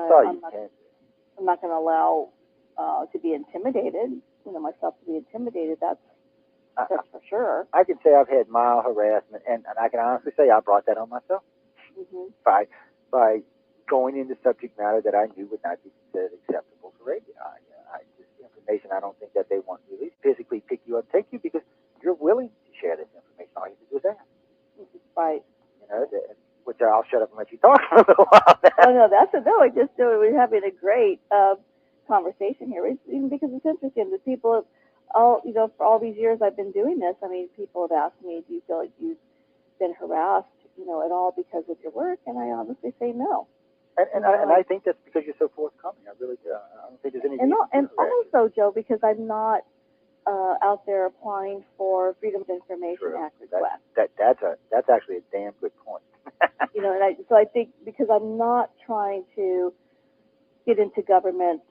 all I'm you not, can. I'm not going to allow to be intimidated. Myself to be intimidated. That's I, for sure. I can say I've had mild harassment, and I can honestly say I brought that on myself Hmm. by going into subject matter that I knew would not be considered acceptable for radio. Just information I don't think that they want to release, physically pick you up, take you because you're willing to share this information. All you have to do is ask. Right. Which I'll shut up and let you talk for a little while. Oh no, we're having a great conversation here. Even because it's interesting. The people have for all these years I've been doing this. I mean, people have asked me, "Do you feel like you've been harassed, at all because of your work?" And I honestly say no. And I think that's because you're so forthcoming. I really do. I don't think there's any reason and also, Joe, because I'm not out there applying for Freedom of Information Act requests. That's actually a damn good point. So I think because I'm not trying to get into government,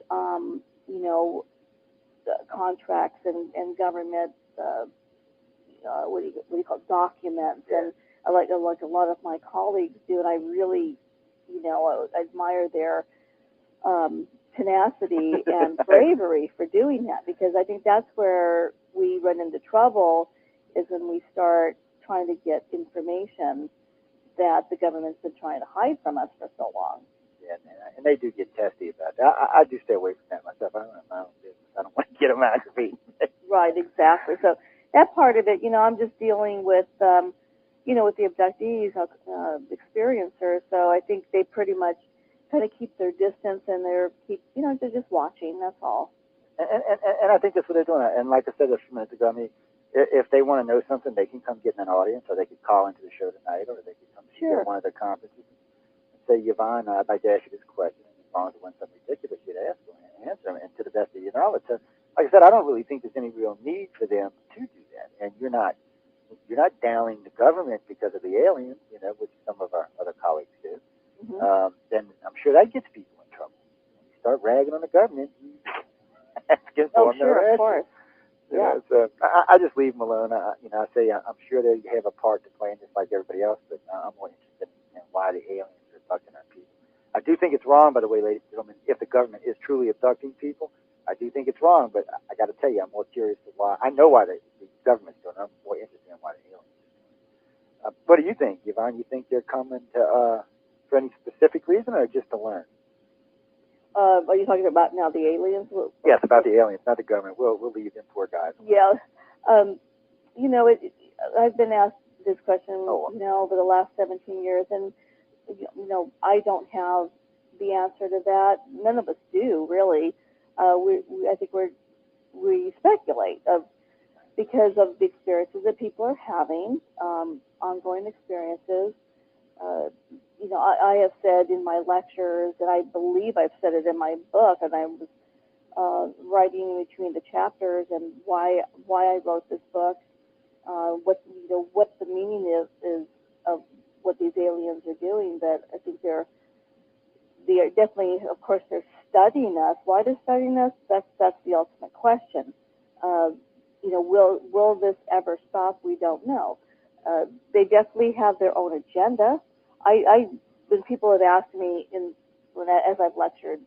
contracts and government, what do you call it, documents, and like a lot of my colleagues do, and I really, admire their tenacity and bravery for doing that, because I think that's where we run into trouble, is when we start trying to get information that the government's been trying to hide from us for so long. Yeah, and they do get testy about that. I do stay away from that myself. I don't want to get them out of feet. Right, exactly. So that part of it, I'm just dealing with, with the abductees, experiencers. So I think they pretty much kind of keep their distance, and they're just watching. That's all. And I think that's what they're doing. And like I said a few minutes ago, I mean, if they want to know something, they can come get in an audience, or they could call into the show tonight, or they could come to one of the conferences and say, Yvonne, I'd like to ask you this question. And as long as it wasn't something ridiculous, you'd ask them and answer them, and to the best of your knowledge. So, like I said, I don't really think there's any real need for them to do that. And you're not downing the government because of the aliens, which some of our other colleagues do. Mm-hmm. Then I'm sure that gets people in trouble. When you start ragging on the government, of course. So I just leave them alone. I say I'm sure they have a part to play in just like everybody else, but I'm more interested in why the aliens are abducting our people. I do think it's wrong, by the way, ladies and gentlemen, if the government is truly abducting people. I do think it's wrong, but I got to tell you, I'm more curious to why. I know why the government's doing it. I'm more interested in why the aliens are doing it. What do you think, Yvonne? You think they're coming to for any specific reason, or just to learn? Are you talking about now the aliens? Yes, about the aliens, not the government. We'll leave them poor guys. Yeah. I've been asked this question, over the last 17 years, and I don't have the answer to that. None of us do, really. I think we speculate because of the experiences that people are having, ongoing experiences. I have said in my lectures, and I believe I've said it in my book, and I was writing between the chapters, and why I wrote this book, what the meaning is of what these aliens are doing. That I think they are definitely, of course, they're studying us. Why they're studying us? That's the ultimate question. Will this ever stop? We don't know. They definitely have their own agenda. When people have asked me as I've lectured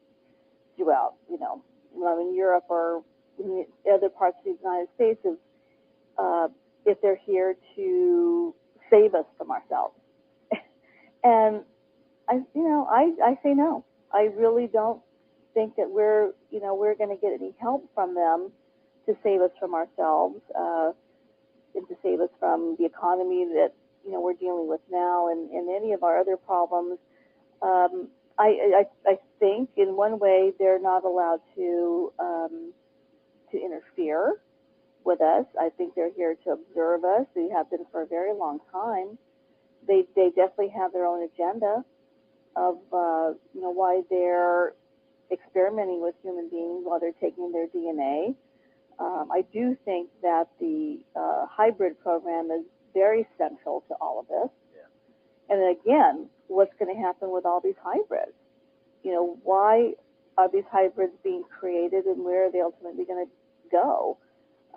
throughout, when I'm in Europe or in other parts of the United States, if they're here to save us from ourselves, and I say no. I really don't think that we're going to get any help from them to save us from ourselves, and to save us from the economy that we're dealing with now, and any of our other problems. I think in one way they're not allowed to interfere with us. I think they're here to observe us. They have been for a very long time. They definitely have their own agenda of why they're experimenting with human beings while they're taking their DNA. I do think that the hybrid program is very central to all of this. Yeah. And again, what's going to happen with all these hybrids? Why are these hybrids being created, and where are they ultimately going to go?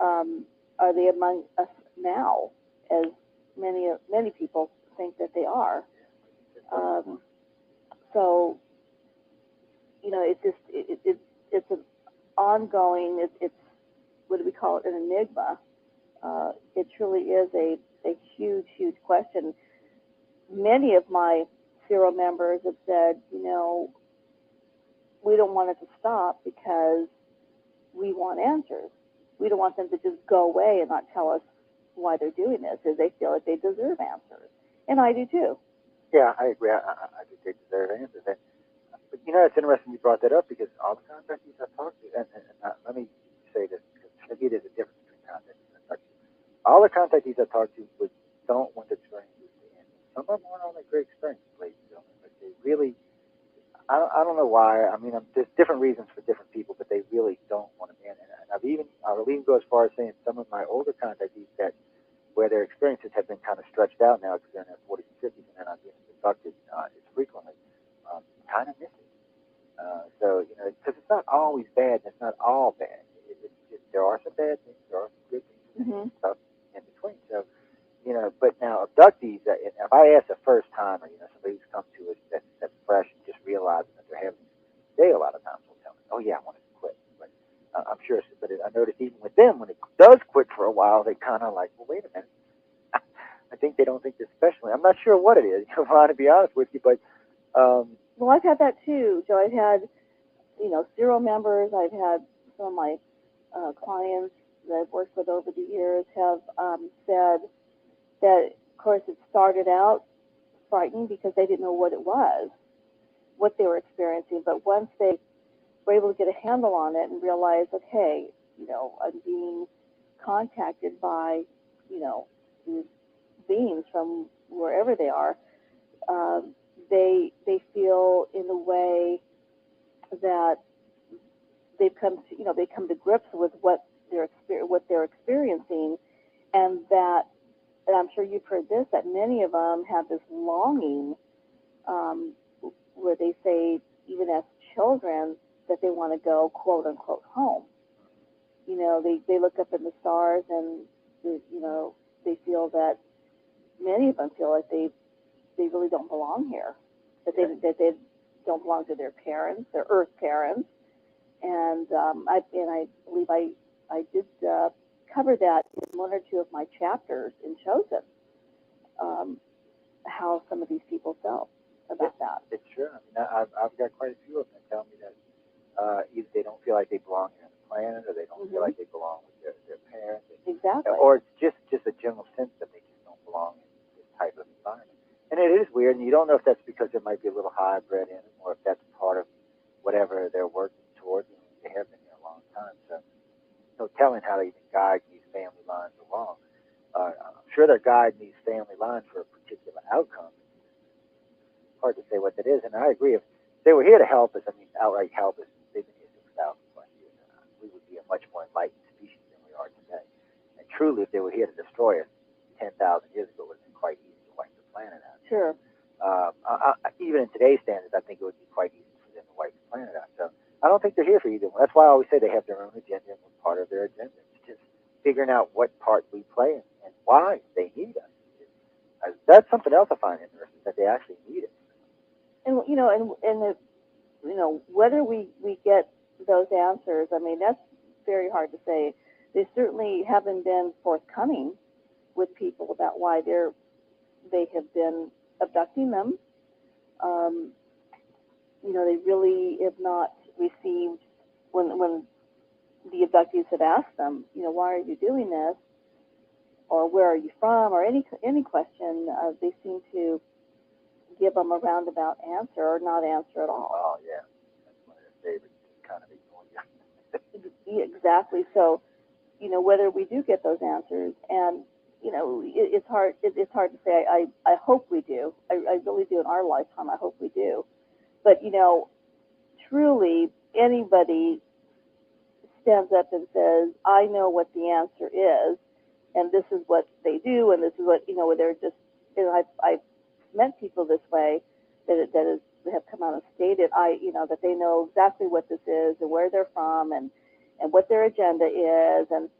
Are they among us now, as many people think that they are? So it's just it's an ongoing. It's what do we call it? An enigma. It truly is a huge question. Many of my Zero members have said, we don't want it to stop because we want answers. We don't want them to just go away and not tell us why they're doing this, because they feel like they deserve answers. And I do too. Yeah, I agree. I think they deserve answers. But it's interesting you brought that up because all the contactees I've talked to, and let me say this, because maybe there's a difference between contactees and contactees. All the contactees I've talked to don't want the experiences to end. Some of them aren't all that great experiences, ladies and gentlemen, but they really, I don't know why. I mean, there's different reasons for different people, but they really don't want them in. And I'll even go as far as saying some of my older contactees that where their experiences have been kind of stretched out now because they're in their 40s and 50s and they're not being abducted as frequently, kind of miss it. Because it's not always bad and it's not all bad. There are some bad things, there are some good things, Mm-hmm. stuff in between. So, but now abductees, if I ask a first timer, somebody who's come to us that's fresh and just realizing that they're having, they a lot of times will tell me, oh yeah, I want to quit. But I'm sure, but I noticed even with them, when it does quit for a while, they kind of like, well, wait a minute. I think they don't think they're special. I'm not sure what it is, to be honest with you, but. Well, I've had that too, Joe. I've had, Zero members. I've had some of my clients that I've worked with over the years have said that, of course, it started out frightening because they didn't know what it was, what they were experiencing. But once they were able to get a handle on it and realize, okay, I'm being contacted by, these beings from wherever they are, they feel in a way that they come to grips with what they're experiencing, and I'm sure you've heard this, that many of them have this longing, where they say even as children that they want to go quote unquote home. They look up in the stars and they feel that many of them feel like they really don't belong here, that they don't belong to their parents, their earth parents. And I believe I did cover that in one or two of my chapters in Chosen, how some of these people felt about that. It's true. I mean, I've got quite a few of them that tell me that either they don't feel like they belong here on the planet, or they don't Mm-hmm. feel like they belong with their parents. Exactly. Or it's just a general sense that they just don't belong in this type of environment. And it is weird, and you don't know if that's because there might be a little hybrid in them, or if that's part of whatever they're working towards. And they have been here a long time, so no telling how they even guide these family lines along. I'm sure they're guiding these family lines for a particular outcome. It's hard to say what that is, and I agree. If they were here to help us, outright help us, they've been here 6,000 plus years. We would be a much more enlightened species than we are today. And truly, if they were here to destroy us 10,000 years ago, it would have been quite easy to wipe the planet out. Sure. Even in today's standards, I think it would be quite easy for them to wipe the planet out. So I don't think they're here for either one. That's why I always say they have their own agenda, and we're part of their agenda. It's just figuring out what part we play and why they need us. That's something else I find interesting, that they actually need us. And whether we get those answers, that's very hard to say. They certainly haven't been forthcoming with people about why they have been abducting them. They really have not received, when the abductees have asked them, why are you doing this, or where are you from, or any question, they seem to give them a roundabout answer or not answer at all. Oh yeah, that's one of their favorites. Kind of ignore you. Exactly. So, whether we do get those answers, and it's hard. It's hard to say. I hope we do. I really do in our lifetime. I hope we do. But truly, anybody stands up and says, "I know what the answer is, and this is what they do, and this is what they're just." I've met people this way that have come out and stated, that they know exactly what this is and where they're from and what their agenda is, and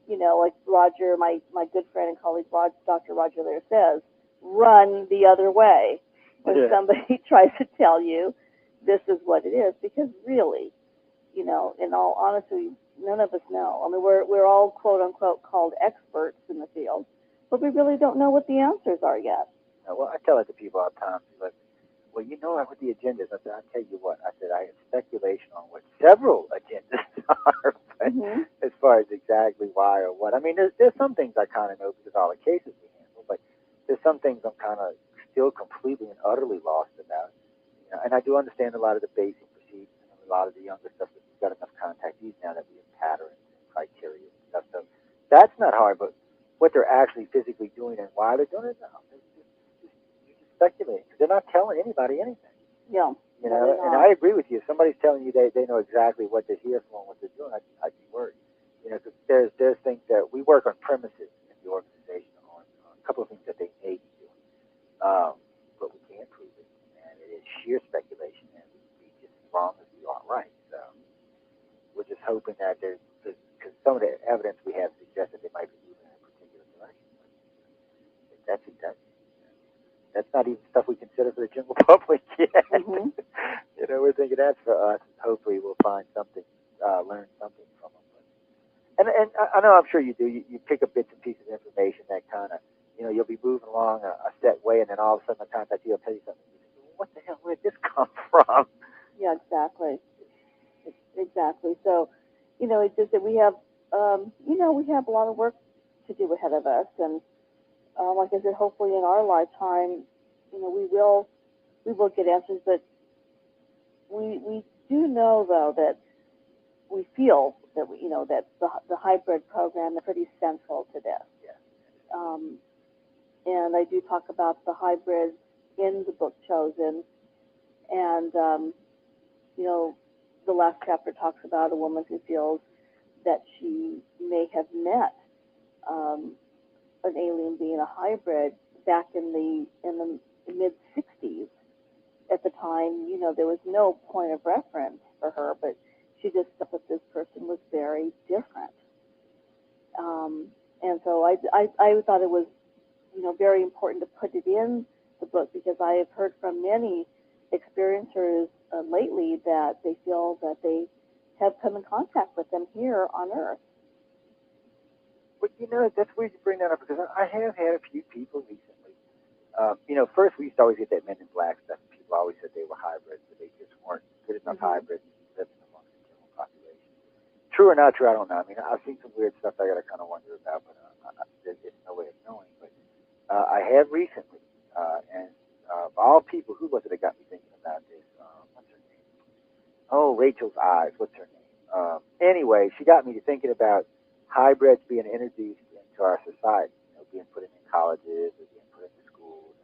like Roger, my good friend and colleague, Dr. Roger Lear says, run the other way when somebody tries to tell you this is what it is, because really, in all honesty, none of us know. I mean, we're all quote unquote called experts in the field, but we really don't know what the answers are yet. Well, I tell it to people all the time. Like, well, you know what the agenda is. I said, I'll tell you what. I said, I have speculation on what several agendas are, but as far as exactly why or what. I mean, there's some things I kind of know because of all the cases we handle, but there's some things I'm kind of still completely and utterly lost about. And I do understand a lot of the basic procedures and a lot of the younger stuff that we've got enough contactees now that we have patterns and criteria and stuff. So that's not hard, but what they're actually physically doing and why they're doing it, no, you're just speculating because they're not telling anybody anything. Yeah. And I agree with you. If somebody's telling you they know exactly what they're here for and what they're doing, I'd be worried. Because there's things that we work on premises in the organization on a couple of things that they may be doing, but we can't prove it, and it is sheer speculation, and we'd be just as wrong as we are right. So we're just hoping that because some of the evidence we have suggests that they might be moving in a particular direction. But that's not even stuff we consider for the general public yet. We're thinking that's for us. Hopefully, we'll find something, learn something from them. And I know I'm sure you do. You pick up bits and pieces of information that kind of, you'll be moving along a set way, and then all of a sudden, a contact you'll tell you something. You think, well, what the hell? Where did this come from? Yeah, exactly. Exactly. So, it's just that we have, we have a lot of work to do ahead of us, and like I said, hopefully in our lifetime, we will get answers. But we do know though that we feel that that the hybrid program is pretty central to this. Yeah. And I do talk about the hybrids in the book Chosen, and the last chapter talks about a woman who feels that she may have met an alien being, a hybrid, back in the mid 60s. At the time, there was no point of reference for her, but she just thought that this person was very different. And so I thought it was, very important to put it in the book, because I have heard from many experiencers lately that they feel that they have come in contact with them here on Earth. But that's weird you bring that up, because I have had a few people recently. First we used to always get that Men in Black stuff. People always said they were hybrids, but they just weren't good enough hybrids living amongst the general population. True or not true, I don't know. I mean, I've seen some weird stuff I got to kind of wonder about, but there's no way of knowing. But I have recently, and of all people, who was it that got me thinking about this? What's her name? Oh, Rachel's Eyes. What's her name? Anyway, she got me to thinking about hybrids being introduced into our society, being put in colleges or being put into schools,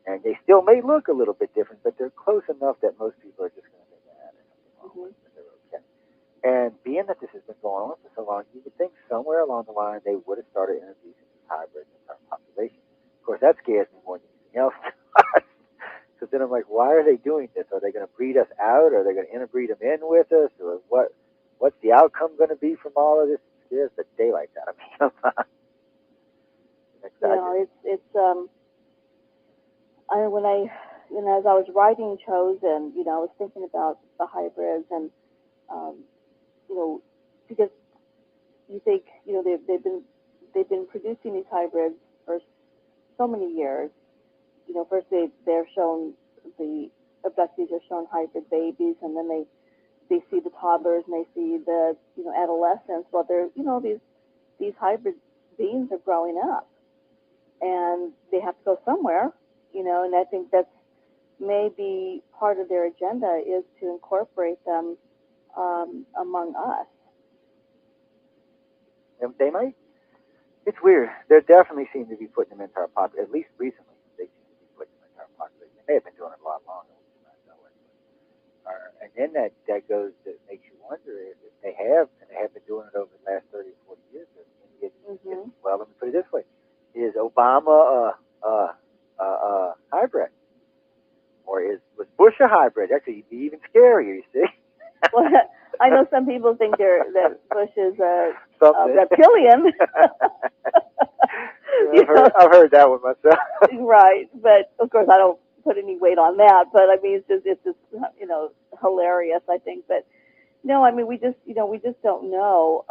and they still may look a little bit different, but they're close enough that most people are just going to think that there's something wrong with it, they're okay. And being that this has been going on for so long, you would think somewhere along the line they would have started introducing these hybrids into our population. Of course, that scares me more than anything else, because then I'm like, why are they doing this? Are they going to breed us out? Are they going to interbreed them in with us? Or what's the outcome going to be from all of this? It scares the daylights out of me sometimes. As I was writing Chosen, I was thinking about the hybrids, and because you think, they've been producing these hybrids for so many years. First they're shown, the abductees are shown hybrid babies, and then they see the toddlers and they see the adolescents. Well, they're these hybrid beings are growing up, and they have to go somewhere, and I think that's maybe part of their agenda is to incorporate them among us. And they might. It's weird. They definitely seem to be putting them into our population. At least recently, they seem to be putting them into our population. They may have been doing it a lot longer. And then that goes to makes you wonder if they have, and they have been doing it over the last 30 or 40 years. Well, let me put it this way: is Obama a hybrid, or was Bush a hybrid? Actually, it'd be even scarier. You see. Well, I know some people think that Bush is a reptilian. I've heard that one myself. Right, but of course I don't put any weight on that. But I mean, it's just hilarious, I think. But no, I mean, we just don't know.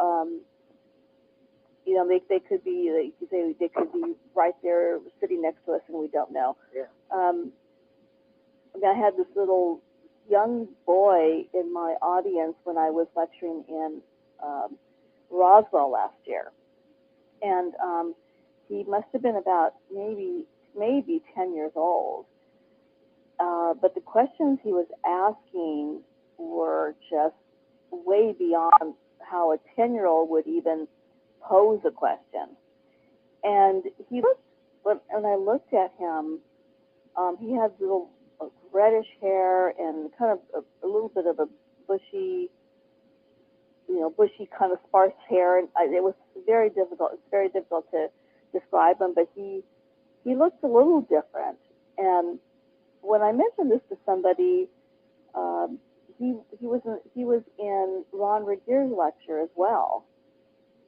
They could be, like you say, they could be right there sitting next to us, and we don't know. Yeah. I had this little young boy in my audience when I was lecturing in Roswell last year, and he must have been about maybe 10 years old. But the questions he was asking were just way beyond how a 10-year-old would even pose a question. And when I looked at him, he had little reddish hair and kind of a little bit of a bushy kind of sparse hair. And it was very difficult. It's very difficult to describe him, but he looked a little different. And when I mentioned this to somebody, he was in Ron Regere's lecture as well,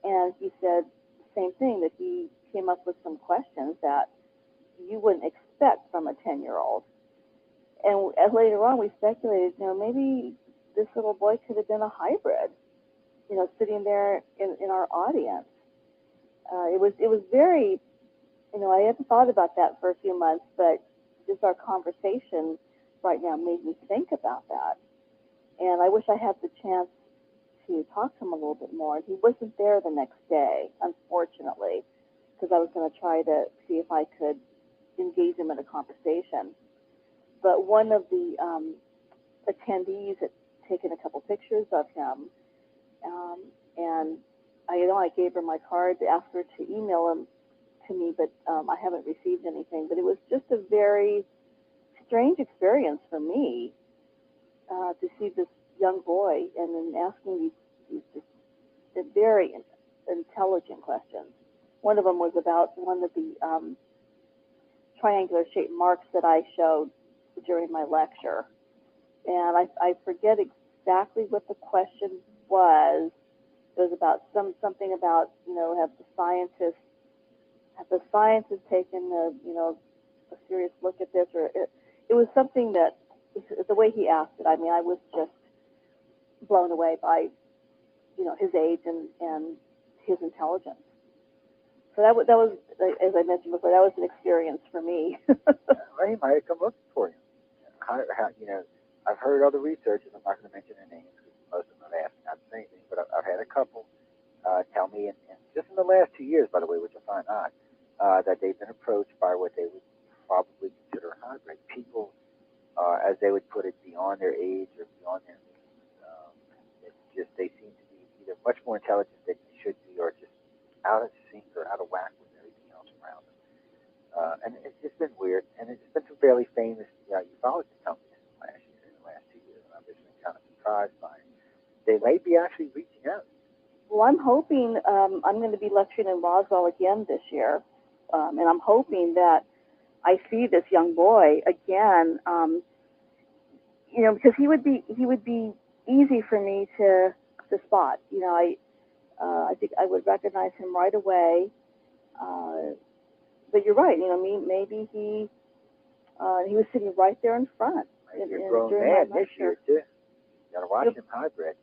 and he said the same thing, that he came up with some questions that you wouldn't expect from a 10-year-old. And later on, we speculated, maybe this little boy could have been a hybrid, sitting there in our audience. It was very, I hadn't thought about that for a few months, but just our conversation right now made me think about that. And I wish I had the chance to talk to him a little bit more. He wasn't there the next day, unfortunately, because I was going to try to see if I could engage him in a conversation. But one of the attendees had taken a couple pictures of him, and I gave her my card to ask her to email him to me, but I haven't received anything. But it was just a very strange experience for me to see this young boy and then asking these very intelligent questions. One of them was about one of the triangular-shaped marks that I showed during my lecture, and I forget exactly what the question was. It was about something about have the scientists taken a serious look at this, or it was something that the way he asked it. I mean, I was just blown away by his age and his intelligence. So that was, as I mentioned before, that was an experience for me. Well, he might have come looking for you. I've heard other researchers. I'm not going to mention their names because most of them have asked me not to say anything. But I've had a couple tell me, and just in the last 2 years, by the way, which I find odd, that they've been approached by what they would probably consider hybrid people, as they would put it, beyond their age or beyond their means. It's just they seem to be either much more intelligent than they should be, or just out of sync or out of whack with everything else around them. And it's just been weird. And it's been some fairly famous ufologists telling me this in the last 2 years. And I've just been kind of surprised by it. They may be actually reaching out. Well, I'm hoping I'm going to be lecturing in Roswell again this year, and I'm hoping that I see this young boy again. Because he would be easy for me to spot. I think I would recognize him right away. But you're right. Maybe he was sitting right there in front. You're grown man this year too. You gotta watch him hybrid.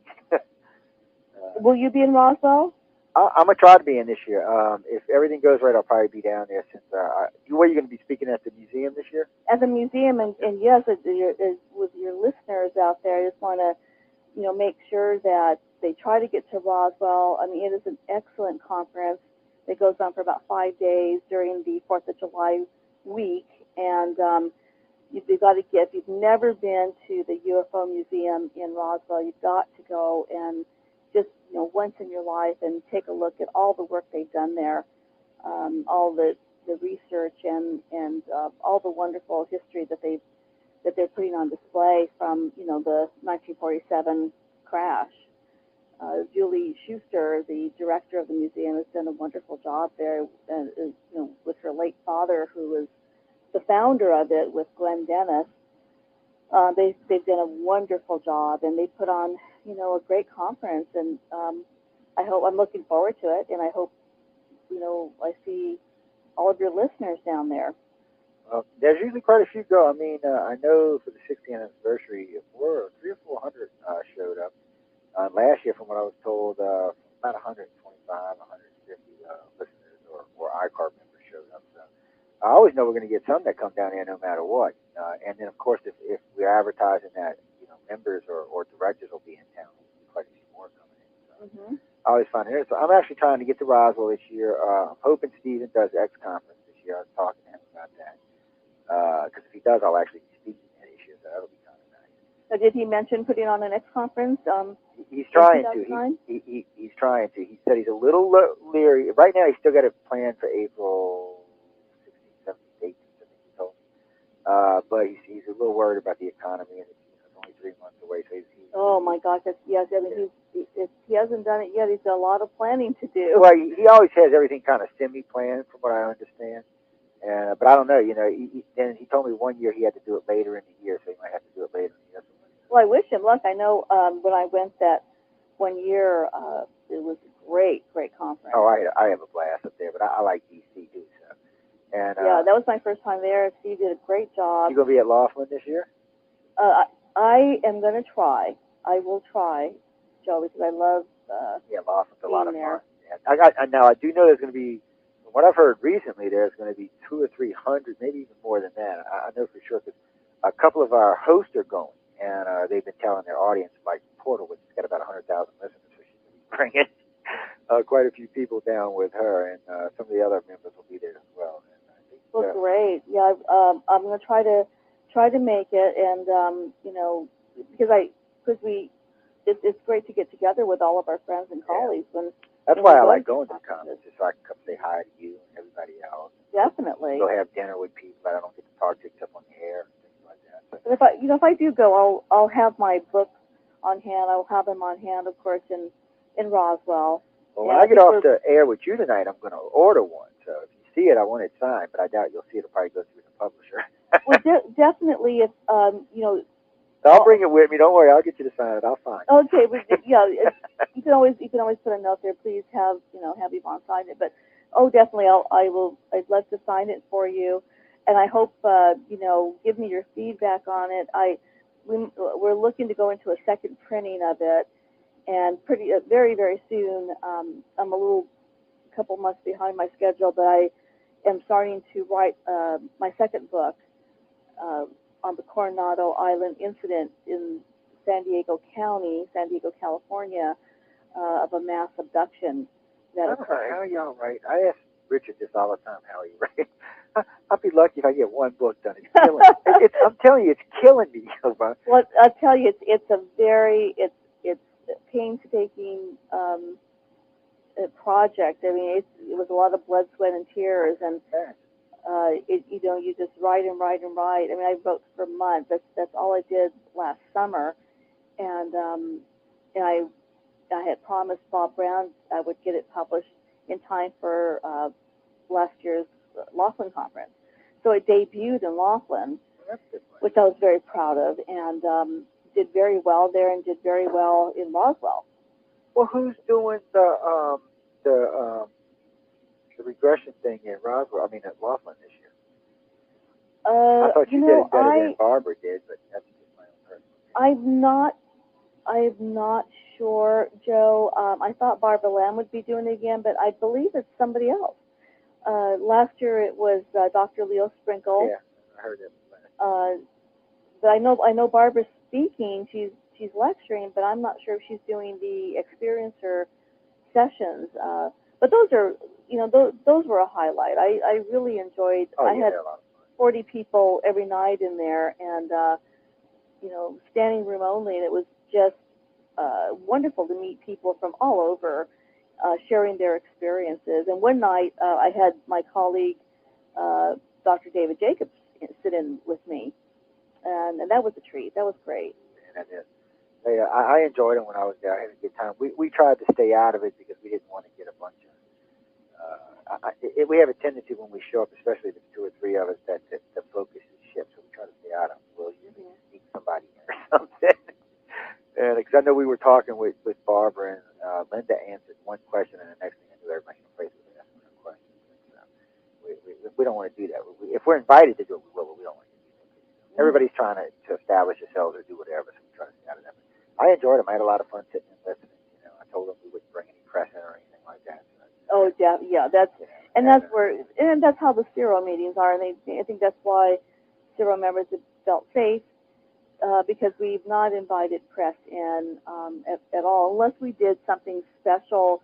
Will you be in Roswell? I'm gonna try to be in this year. If everything goes right, I'll probably be down there. Since where are you going to be speaking at the museum this year? At the museum, and yes, with your listeners out there, I just want to make sure that they try to get to Roswell. I mean, it is an excellent conference. It goes on for about 5 days during the 4th of July week, and you've got to get. If you've never been to the UFO Museum in Roswell, you've got to go and just once in your life and take a look at all the work they've done there, all the research and all the wonderful history that they're putting on display from the 1947 crash. Julie Schuster, the director of the museum, has done a wonderful job there, with her late father, who was the founder of it, with Glenn Dennis. They've done a wonderful job, and they put on a great conference, and I'm looking forward to it, and I hope I see all of your listeners down there. There's usually quite a few go. I mean, I know for the 60th anniversary, 300 or 400 showed up. Last year, from what I was told, about 125, 150 listeners or iCard members showed up. So I always know we're going to get some that come down here no matter what. And then, of course, if we're advertising that members or directors will be in town, quite a few more coming in. So I always find it. So I'm actually trying to get to Roswell this year. I'm hoping Steven does X conference this year. I was talking to him about that. Because if he does, I'll actually be speaking at this year, so that'll be kind of nice. So did he mention putting on an X conference? He's trying to. He's trying to. He said he's a little leery. Right now, he's still got a plan for April 16th, 17th, 18th, I think he told me. But he's a little worried about the economy, and it's only 3 months away. So oh my gosh, yes. I mean, if he hasn't done it yet, he's got a lot of planning to do. Well, he always has everything kind of semi-planned, from what I understand. But I don't know. Then he told me 1 year he had to do it later in the year, so he might have to do it later in the year. Well, I wish him luck. I know when I went that 1 year, it was a great conference. Oh, I have a blast up there, but I like DC too. So, and yeah, that was my first time there. Steve did a great job. You gonna be at Laughlin this year? I am gonna try. I will try, Joe, because I love. Laughlin's a lot of fun. Yeah, now I do know there's gonna be. From what I've heard recently, there's going to be 200 or 300, maybe even more than that. I know for sure because a couple of our hosts are going, and they've been telling their audience, like Portal, which has got about 100,000 listeners, so she's going to be bringing quite a few people down with her, and some of the other members will be there as well. And I think, well, great. Yeah, I'm going to try to make it, and because it's great to get together with all of our friends and colleagues when. That's why I like going to the conference, just so I can come say hi to you and everybody else. Definitely. Go have dinner with people that I don't get to talk to except on the air and things like that. But if I do go, I'll have my books on hand. I'll have them on hand, of course, in Roswell. Well, when I get off the air with you tonight, I'm going to order one. So if you see it, I want it signed, but I doubt you'll see it. It'll probably go through the publisher. Well, definitely, if I'll bring it with me. Don't worry, I'll get you to sign it. I'll sign it. Okay, but yeah, you can always put a note there. Please have Yvonne sign it. But definitely, I'd love to sign it for you, and I hope give me your feedback on it. We're looking to go into a second printing of it, and very very soon. I'm a couple months behind my schedule, but I am starting to write my second book. On the Coronado Island incident in San Diego County, San Diego, California, of a mass abduction that occurred. How are y'all right? I ask Richard this all the time. How are you right? I'll be lucky if I get one book done. It's killing me. I'm telling you, it's killing me. Well, I'll tell you, it's a very painstaking project. I mean, it was a lot of blood, sweat, and tears, and. You just write and write and write. I mean, I wrote for months. That's all I did last summer, and I had promised Bob Brown I would get it published in time for last year's Laughlin conference. So it debuted in Laughlin, which I was very proud of, and did very well there, and did very well in Roswell. Well, who's doing the regression thing in Roswell? I mean, at Laughlin this year. I thought you did it better than Barbara did, but that's just my own personal opinion. I'm not sure, Joe. I thought Barbara Lamb would be doing it again, but I believe it's somebody else. Last year it was Dr. Leo Sprinkle. Yeah, I heard that. But I know Barbara's speaking. She's lecturing, but I'm not sure if she's doing the experiencer sessions. But those are, those were a highlight. I really enjoyed. I had 40 people every night in there, and standing room only, and it was just wonderful to meet people from all over, sharing their experiences. And one night, I had my colleague, Dr. David Jacobs, sit in with me, and that was a treat. That was great. Yeah, that is. Hey, I enjoyed it when I was there. I had a good time. We tried to stay out of it because we didn't want to get a bunch of. We have a tendency when we show up, especially if it's 2 or 3 of us, that the focus is shift. So we try to stay out of it. We'll usually sneak somebody in or something. And because I know we were talking with Barbara, and Linda answered one question, and the next thing I knew, everybody in the place was asking her questions. And, we don't want to do that. If we're invited to do it, we will, but we don't want to do it. Mhm. Everybody's trying to establish themselves or do whatever, so we try to stay out of that. But I enjoyed them. I had a lot of fun sitting and listening. I told them we wouldn't bring any press in or anything like that. So, Oh, yeah, that's, and that's where, and that's how the CERO meetings are, and I think that's why CERO members have felt safe, because we've not invited press in at all, unless we did something special.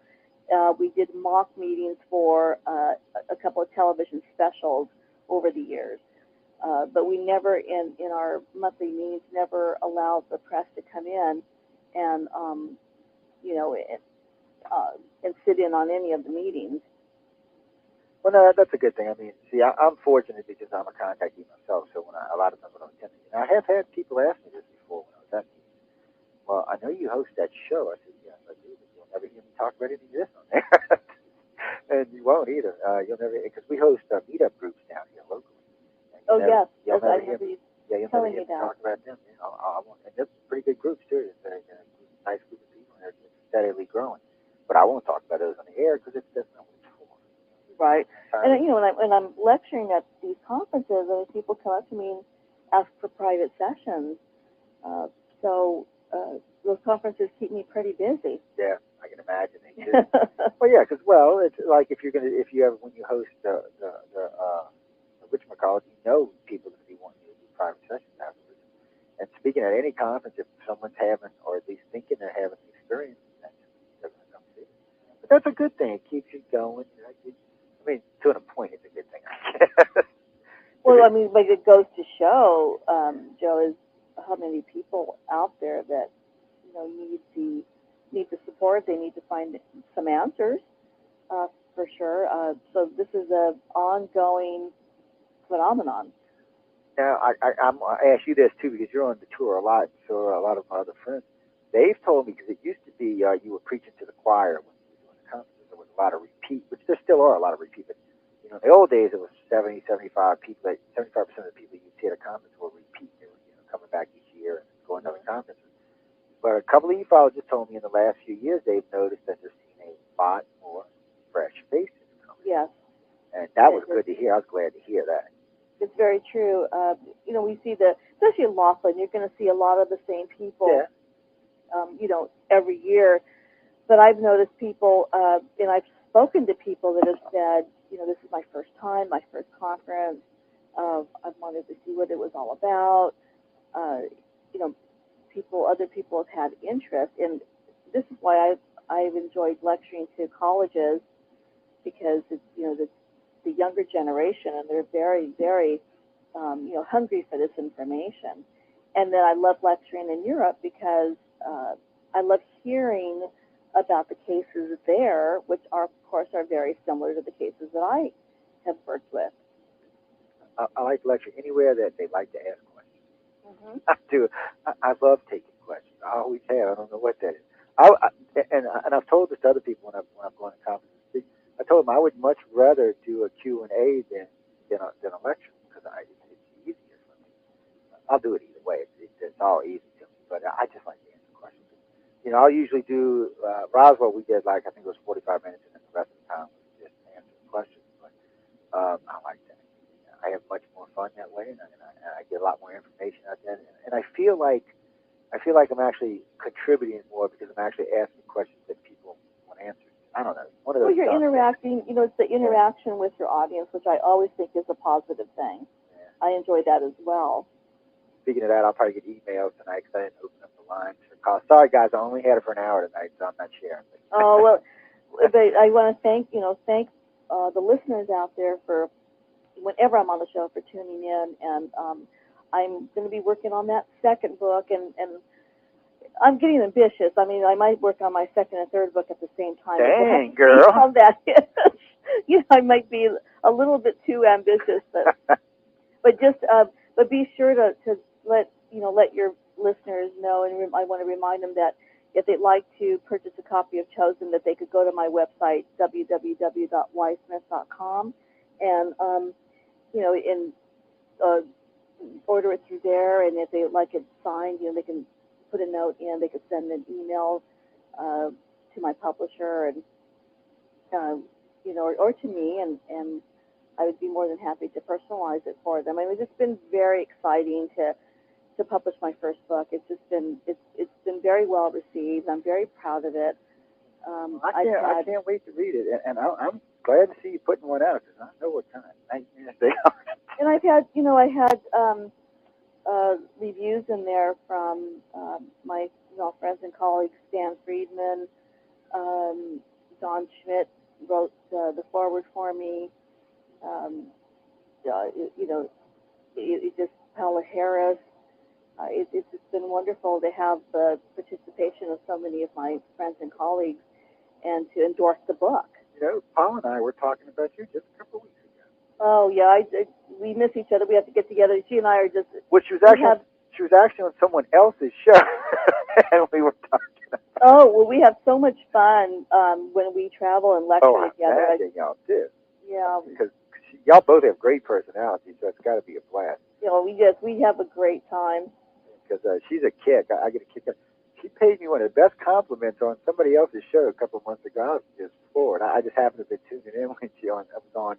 We did mock meetings for a couple of television specials over the years, but we never, in our monthly meetings, never allowed the press to come in and, you know, and sit in on any of the meetings. Well, no, that's a good thing. I mean, see, I'm fortunate because I'm a contactee myself, so when a lot of times when I'm attending, I have had people ask me this before when I was at meetings. Well, I know you host that show. I said, yes, I do, but you'll never hear me talk about anything this on there. And you won't either. You'll never, because we host meetup groups down here locally. Oh, yes, You'll I never hear remember me. you Yeah, you'll never telling hear me me that. talk about them. And they're pretty good groups too. It's a nice group of people, and they're steadily growing. But I won't talk about those on the air because that's not what it's for. Right. And when I'm lecturing at these conferences, people come up to me and ask for private sessions. So those conferences keep me pretty busy. Yeah, I can imagine they do. Well, yeah, because it's like if you ever when you host the whatchamacallit, people are going to be wanting you to do private sessions afterwards. And speaking at any conference, if someone's having or at least thinking they're having an experience, they're going to come see it. But that's a good thing. It keeps you going. I mean, to a point, it's a good thing. Well, I mean, but it goes to show, Joe, is how many people out there that need the support. They need to find some answers, for sure. So this is an ongoing phenomenon. Now, I ask you this too because you're on the tour a lot. So a lot of my other friends, they've told me because it used to be you were preaching to the choir when you were doing the conferences. There was a lot of repeat, which there still are a lot of repeat. But in the old days, it was 70, 75 people. 75% of the people you see at a conference were repeat. They were coming back each year and going to other conferences. But a couple of ufologists told me in the last few years they've noticed that they're seeing a lot more fresh faces. Yes. And that was good to hear. I was glad to hear that. It's very true. We see especially in Laughlin, you're going to see a lot of the same people, every year. But I've noticed people, and I've spoken to people that have said, this is my first time, my first conference. I wanted to see what it was all about. Other people have had interest, and this is why I've enjoyed lecturing to colleges, because it's the younger generation, and they're very, very hungry for this information. And then I love lecturing in Europe because I love hearing about the cases there, which are, of course, are very similar to the cases that I have worked with. I like to lecture anywhere that they like to ask questions. Mm-hmm. I do. I love taking questions. I always have. I don't know what that is. And I've told this to other people when I've gone to conferences. I told them I would much rather do a Q&A than a lecture because it's easier for me. I'll do it either way. It's all easy to me. But I just like to answer questions. I'll usually do Roswell. We did I think it was 45 minutes, and then the rest of the time was just answering questions. But I like that. I have much more fun that way, and I get a lot more information out there. And I feel like I'm actually contributing more because I'm actually asking questions that people want answered. I don't know. One of those. Well, you're interacting. It's the interaction with your audience, which I always think is a positive thing. Yeah. I enjoy that as well. Speaking of that, I'll probably get emails tonight because I didn't open up the lines for calls. Sorry, guys, I only had it for an hour tonight, so I'm not sharing. Oh well, but I want to thank the listeners out there for whenever I'm on the show for tuning in, and I'm going to be working on that second book, and I'm getting ambitious. I mean, I might work on my second and third book at the same time. Dang, girl! How that is. I might be a little bit too ambitious, but just but be sure to let your listeners know, and I want to remind them that if they'd like to purchase a copy of Chosen, that they could go to my website www.ysmith.com and order it through there. And if they like it signed, they can put a note in. They could send an email to my publisher, and or to me, and I would be more than happy to personalize it for them. I mean, it's been very exciting to publish my first book. It's just been it's been very well received. I'm very proud of it. I can't wait to read it, and I'm glad to see you putting one out because I know what kind of nightmares they are. And I had reviews in there from my friends and colleagues. Stan Friedman, Don Schmidt wrote the foreword for me. You know, it just Paula Harris. It's just been wonderful to have the participation of so many of my friends and colleagues and to endorse the book. You know, Paul and I were talking about you just a couple of weeks ago. Oh yeah, we miss each other. We have to get together. She and I are just. Well, she was actually on someone else's show, and we were talking about. Oh well, we have so much fun when we travel and lecture together. I think y'all do. Yeah. Because y'all both have great personalities, so it's got to be a blast. You know, we have a great time. Because she's a kick. I get a kick out. She paid me one of the best compliments on somebody else's show a couple of months ago. I was just floored. I just happened to be tuning in when she was on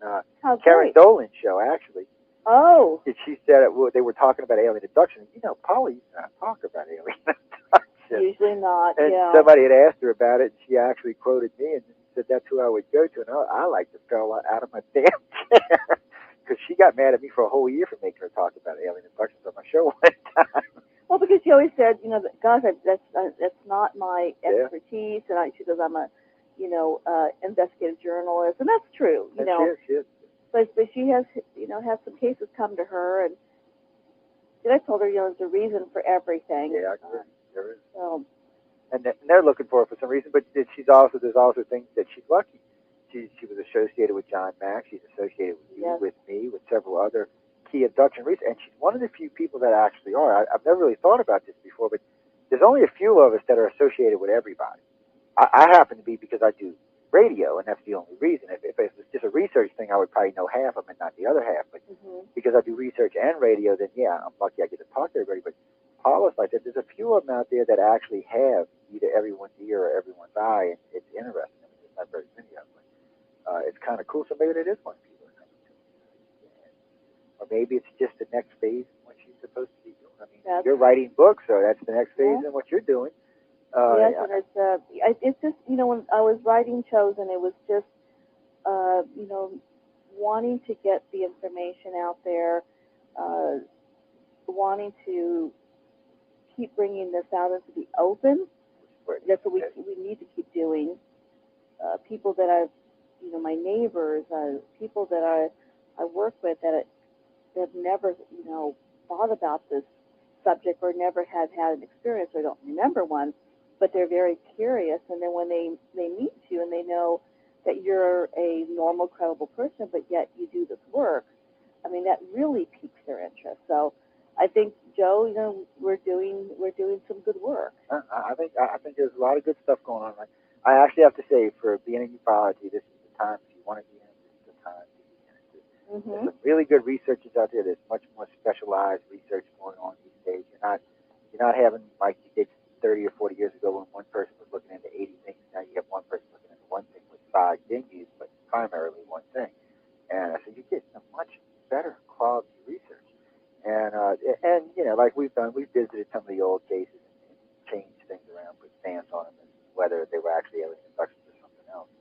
Karen Dolan's show, actually. Oh. And she said they were talking about alien abduction. You know, Paula used to not talk about alien abduction. Usually not, and yeah. Somebody had asked her about it, and she actually quoted me and said that's who I would go to. And I like to fell out of my damn chair because she got mad at me for a whole year for making her talk about alien abductions on my show one time. Well, because she always said, you know, gosh, that's not my expertise, and she goes, I'm a, investigative journalist, and that's true, you know. She is. But she has, has some cases come to her, and I told her, there's a reason for everything. Yeah, there is. And they're looking for her for some reason, but there's also things that she's lucky. She was associated with John Mack. She's associated with you, with me, with several other key abduction research, and she's one of the few people that actually are. I've never really thought about this before, but there's only a few of us that are associated with everybody. I happen to be because I do radio, and that's the only reason. If it was just a research thing, I would probably know half of them and not the other half. But because I do research and radio, then yeah, I'm lucky I get to talk to everybody. But Paula's like that. There's a few of them out there that actually have either everyone's ear or everyone's eye, and it's interesting. I mean, there's not very many of them. But, it's kind of cool. So maybe it is one of people that comes to me. Or maybe it's just the next phase in what she's supposed to be doing. I mean, you're writing books, so that's the next phase in what you're doing. Yes, and it's just, when I was writing Chosen, it was just, wanting to get the information out there, wanting to keep bringing this out into the open. That's what we need to keep doing. People that I've, my neighbors, people that I work with that have never, thought about this subject or never had an experience or don't remember one, but they're very curious. And then when they meet you and they know that you're a normal, credible person, but yet you do this work, I mean, that really piques their interest. So I think, Joe, we're doing some good work. I think there's a lot of good stuff going on. I actually have to say, for being in ufology, this is the time. If you want to be in it, this is the time to be in it. There's some really good researchers out there. There's much more specialized research going on these days. You're not having like you did 30 or 40 years ago when one person was looking into 80 things. Now you have one person looking into one thing with 5 venues, but primarily one thing. And so you get a much better quality research. And like we've done, we've visited some of the old cases and changed things around, put stamps on them, and whether they were actually alien abductions or something else.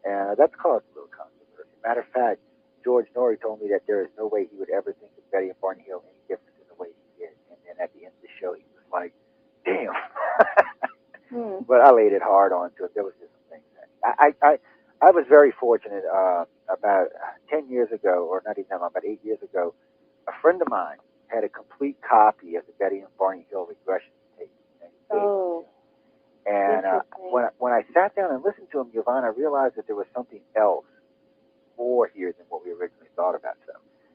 And that's caused a little controversy. Matter of fact, George Norrie told me that there is no way he would ever think of Betty and Barney Hill any different than the way he did. And then at the end of the show, he was like, damn. But I laid it hard onto it. There was just some things that I was very fortunate. About 10 years ago, or not even that long, about 8 years ago, a friend of mine had a complete copy of the Betty and Barney Hill regression tape. And when I sat down and listened to him, Yvonne, I realized that there was something else more here than what we originally thought about. So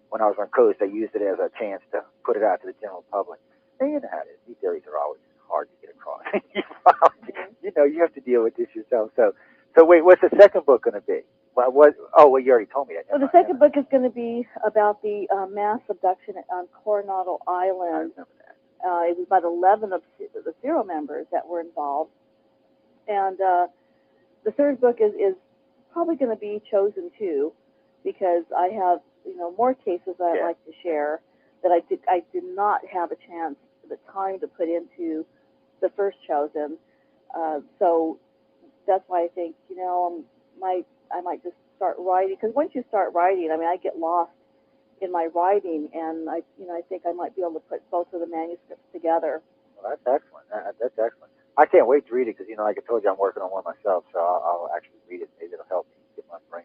when I was on Coast, I used it as a chance to put it out to the general public. And you know how it is. These theories are always hard to get across. You have to deal with this yourself. So wait, what's the second book going to be? Well, you already told me that. Well, the second book is going to be about the mass abduction on Coronado Island. I remember that. It was about 11 of the serial members that were involved. And the third book is probably going to be Chosen 2. because I have, more cases that I'd like to share that I did not have a chance, the time to put into the first chosen. So that's why I think, I might just start writing, because once you start writing, I mean, I get lost in my writing, and I think I might be able to put both of the manuscripts together. Well, that's excellent. That's excellent. I can't wait to read it because, like I told you, I'm working on one myself, so I'll actually read it. Maybe it'll help me get my brain.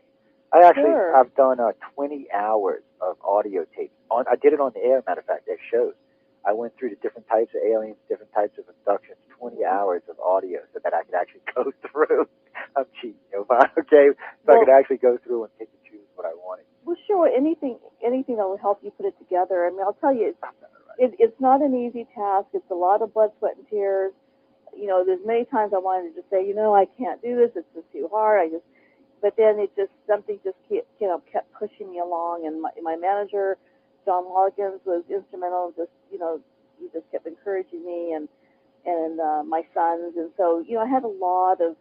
Sure. I've done 20 hours of audio tapes. I did it on the air. Matter of fact, at shows. I went through the different types of aliens, different types of abductions, 20 hours of audio, so that I could actually go through. I'm cheating, okay? So I could actually go through and pick and choose what I wanted. Well, sure. Anything that will help you put it together. I mean, I'll tell you, it's not an easy task. It's a lot of blood, sweat, and tears. There's many times I wanted to just say, I can't do this. It's just too hard. But then something just kept pushing me along. And my manager, John Hawkins, was instrumental. He just kept encouraging me, and my sons. And so, I had a lot of,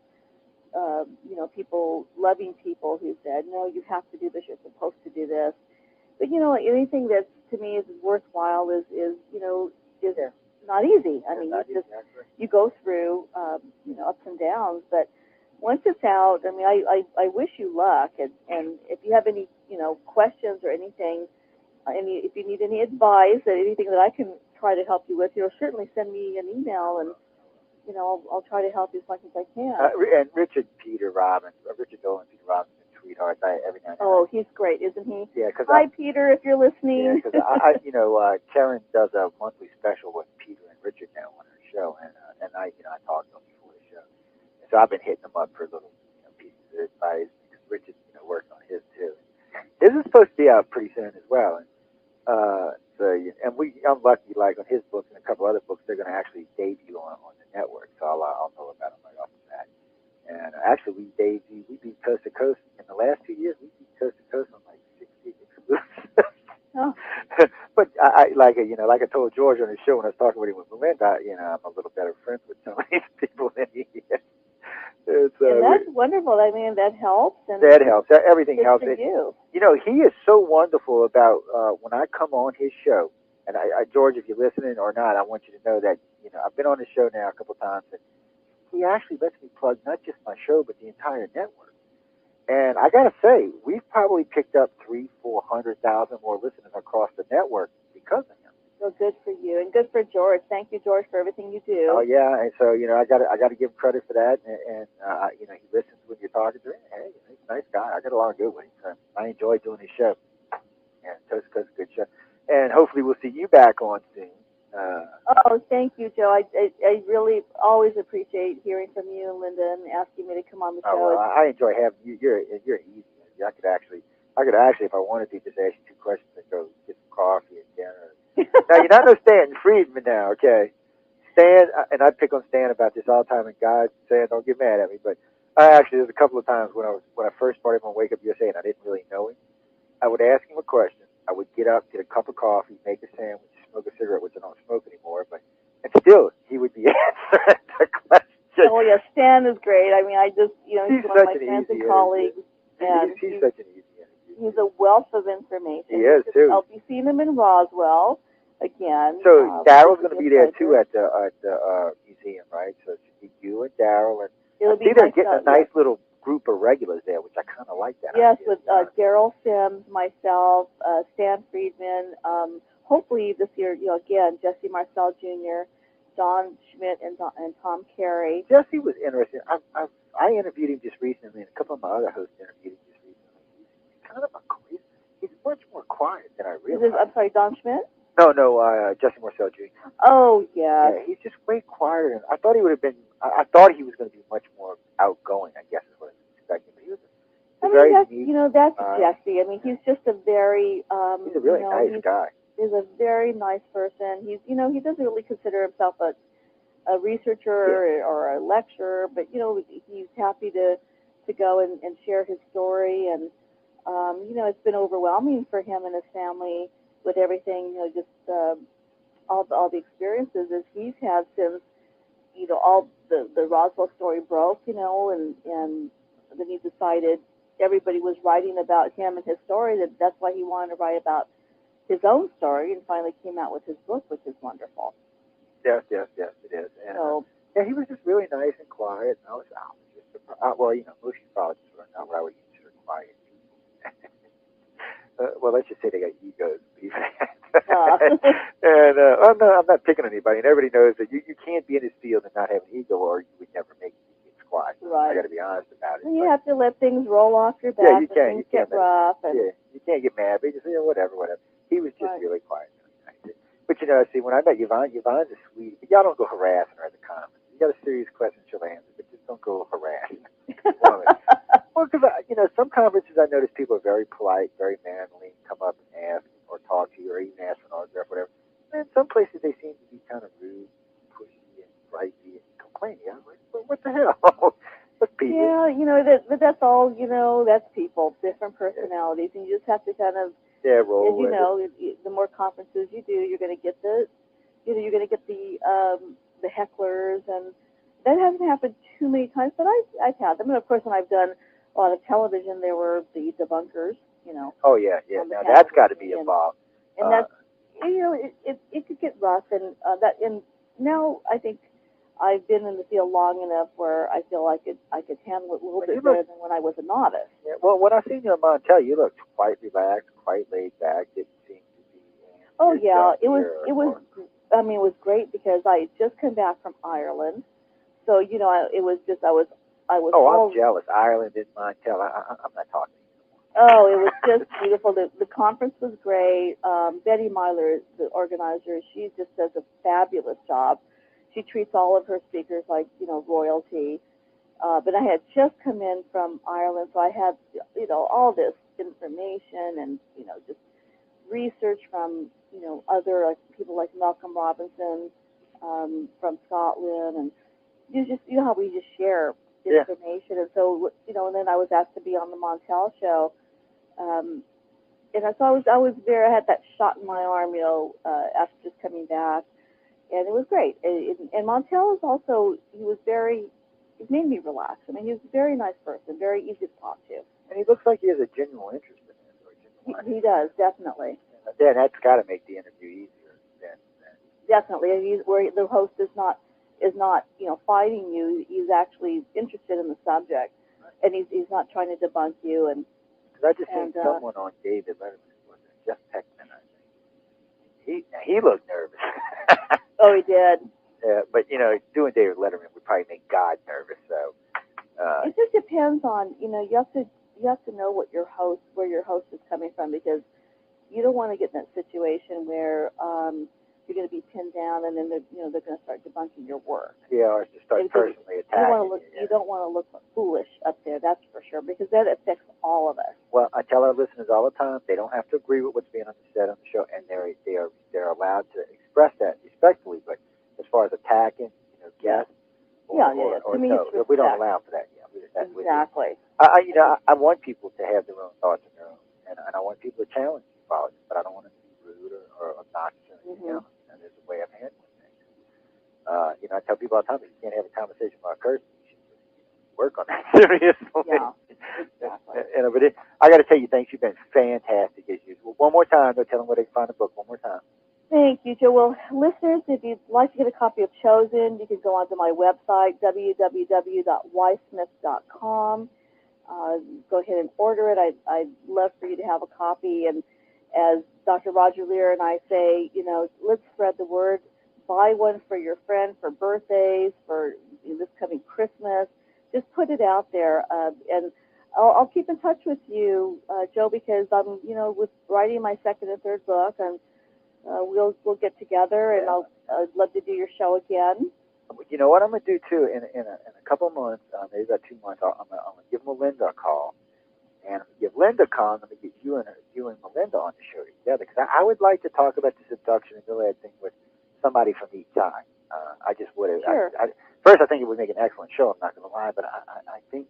loving people who said, no, you have to do this. You're supposed to do this. But, anything that to me is worthwhile is not easy. I mean, you go through, ups and downs, but once it's out, I mean, I wish you luck. And if you have any, questions or anything, if you need any advice or anything that I can try to help you with, certainly send me an email, and I'll try to help you as much as I can. And Richard Dolan, Peter Robbins, sweetheart. Every now and then. Oh, he's great, isn't he? Yeah. Hi, Peter, if you're listening. Yeah, because Karen does a monthly special with Peter and Richard now on her show, and I talked to them before the show, and so I've been hitting them up for little pieces of advice because Richard's working on his too. His is supposed to be out pretty soon as well, and I'm lucky, like on his books and a couple other books, they're going to actually debut on the network, so I'll know about them right off the bat. And actually, we beat Coast to Coast in the last 2 years. We beat Coast to Coast on like 60 exclusives. Oh. But I like I told George on the show when I was talking with him with Melinda, I'm a little better friends with some of these people than he is. And that's wonderful. I mean, that helps. And that helps. Everything helps. For you. He is so wonderful about when I come on his show. And George, if you're listening or not, I want you to know that I've been on his show now a couple of times, and he actually lets me plug not just my show but the entire network. And I gotta say, we've probably picked up 300,000-400,000 more listeners across the network because of him. So good for you, and good for George. Thank you, George, for everything you do. Oh yeah, and so I gotta give him credit for that. And he listens when you're talking to him. Hey, he's a nice guy. I got along good with him. So I enjoy doing his show. And Coast to Coast is a good show. And hopefully we'll see you back on soon. Thank you, Joe. I really always appreciate hearing from you and Linda and asking me to come on the show. Oh, well, I enjoy having you. You're easy. I could actually, if I wanted to, just ask you 2 questions and go get some coffee and dinner. Now you're not no Stan Friedman now, okay? Stan, and I pick on Stan about this all the time. And guys, Stan, don't get mad at me, but there's a couple of times when I first started on Wake Up USA and I didn't really know him. I would ask him a question. I would get up, get a cup of coffee, make a sandwich, smoke a cigarette, which I don't smoke anymore, and still he would be answering the question. Oh yeah, Stan is great. I mean, he's one of my friends and colleagues. And he's such an easy interview. He's a wealth of information. He is too. I'll be seeing him in Roswell again. So Daryl's going to be there too at the museum, right? So it should be you and Daryl, and I see they're getting a nice little group of regulars there, which I kind of like that. Yes, idea. With Daryl Sims, myself, Stan Friedman. Hopefully this year, again, Jesse Marcel Jr., Don Schmidt, and Tom Carey. Jesse was interesting. I interviewed him just recently, and a couple of my other hosts interviewed him just recently. He's kind of a crazy. He's much more quiet than I realized. I'm sorry, Don Schmidt? No, Jesse Marcel Jr. Oh, yeah. Yeah, he's just way quieter. And I thought he would have been. I thought he was going to be much more outgoing. I guess is what I was expecting. But he was. That's Jesse. I mean, he's just a very. He's a really nice guy. He's a very nice person. He doesn't really consider himself a researcher or a lecturer, but he's happy to go and share his story. And it's been overwhelming for him and his family with everything. Just all the experiences as he's had since all the Roswell story broke. And then he decided everybody was writing about him and his story, that's why he wanted to write about his own story, and finally came out with his book, which is wonderful. Yes, it is. And, so, yeah, he was just really nice and quiet. And I was just, well, most ufologists are not what I would consider quiet people. Well, let's just say they got egos. And I'm not picking on anybody. And everybody knows that you can't be in this field and not have an ego, or you would never make it squat. Right. I got to be honest about it. You have to let things roll off your back. Yeah, you can. Things get rough. And yeah, you can't get mad. But you just whatever. He was just right. really quiet. But see, when I met Yvonne's a sweet. Y'all don't go harassing her at the conference. You got a serious question, she'll answer, but just don't go harassing her. Well, because some conferences I notice people are very polite, very manly, come up and ask or talk to you, or even ask for an autograph, whatever. And some places they seem to be kind of rude, pushy, and gripey, and complaining. I'm like, well, what the hell? That's people. Yeah, that's all. That's people, different personalities, and you just have to kind of. Roll as you know, the more conferences you do, you're going to get the hecklers, and that hasn't happened too many times, but I've had them. And of course, when I've done a lot of television, there were the debunkers. Oh yeah. Now that's got to be involved. And that's it could get rough, and now I think I've been in the field long enough where I feel I could handle it a little bit better than when I was a novice. Yeah, well, when I seen you in Montaldo, you looked quite relaxed, quite laid back. Didn't seem to be. Oh yeah, it was. I mean, it was great because I had just come back from Ireland, so it was just I was. Oh, I'm jealous. Ireland and Montaldo. I'm not talking. Oh, it was just beautiful. The conference was great. Betty Myler, the organizer, she just does a fabulous job. She treats all of her speakers like royalty. But I had just come in from Ireland, so I had all this information and just research from other people like Malcolm Robinson from Scotland, and how we just share information. And so and then I was asked to be on the Montaldo show. And so I was there. I had that shot in my arm, after just coming back, and it was great. And Montaldo is also, it made me relax. I mean, he was a very nice person, very easy to talk to. And he looks like he has a genuine interest in this. He does, definitely. Yeah, that's got to make the interview easier. Definitely, where the host is not fighting you. He's actually interested in the subject, and he's not trying to debunk you. And I just seen someone on David Letterman, was it Jeff Peckman, I think. He looked nervous. Oh, he did. Yeah, but doing David Letterman would probably make God nervous. So it just depends on you have to know where your host is coming from, because you don't want to get in that situation where you're going to be pinned down, and then they're going to start debunking your work. Yeah, or just start personally attacking. You don't want to look foolish up there, that's for sure, because that affects all of us. Well, I tell our listeners all the time, they don't have to agree with what's being said on the show, and they're allowed to express that respectfully. But as far as attacking, guests, we don't allow for that. Exactly. I want people to have their own thoughts and their own, and I want people to challenge ufology, but I don't want them to be rude or obnoxious or anything else. And there's a way of handling things. I tell people all the time, if you can't have a conversation about cursing, you should work on that seriously. Yeah, exactly. But I got to tell you, thanks. You've been fantastic as usual. One more time, go tell them where they can find the book. One more time. Thank you, Joe. Well, listeners, if you'd like to get a copy of Chosen, you can go onto my website, www.ysmith.com. Go ahead and order it. I'd love for you to have a copy. And as Dr. Roger Lear and I say, let's spread the word. Buy one for your friend for birthdays, for this coming Christmas. Just put it out there. And I'll keep in touch with you, Joe, because I'm, with writing my second and third book, and we'll get together, and I'd love to do your show again. You know what I'm going to do, too, in a couple of months, maybe about 2 months, I'm going to give Melinda a call. And I'm going to give Linda a call, and I'm going to get you and Melinda on the show together. Because I would like to talk about this abduction and Gilead thing with somebody from each side. I just would have. Sure. First, I think it would make an excellent show, I'm not going to lie, but I think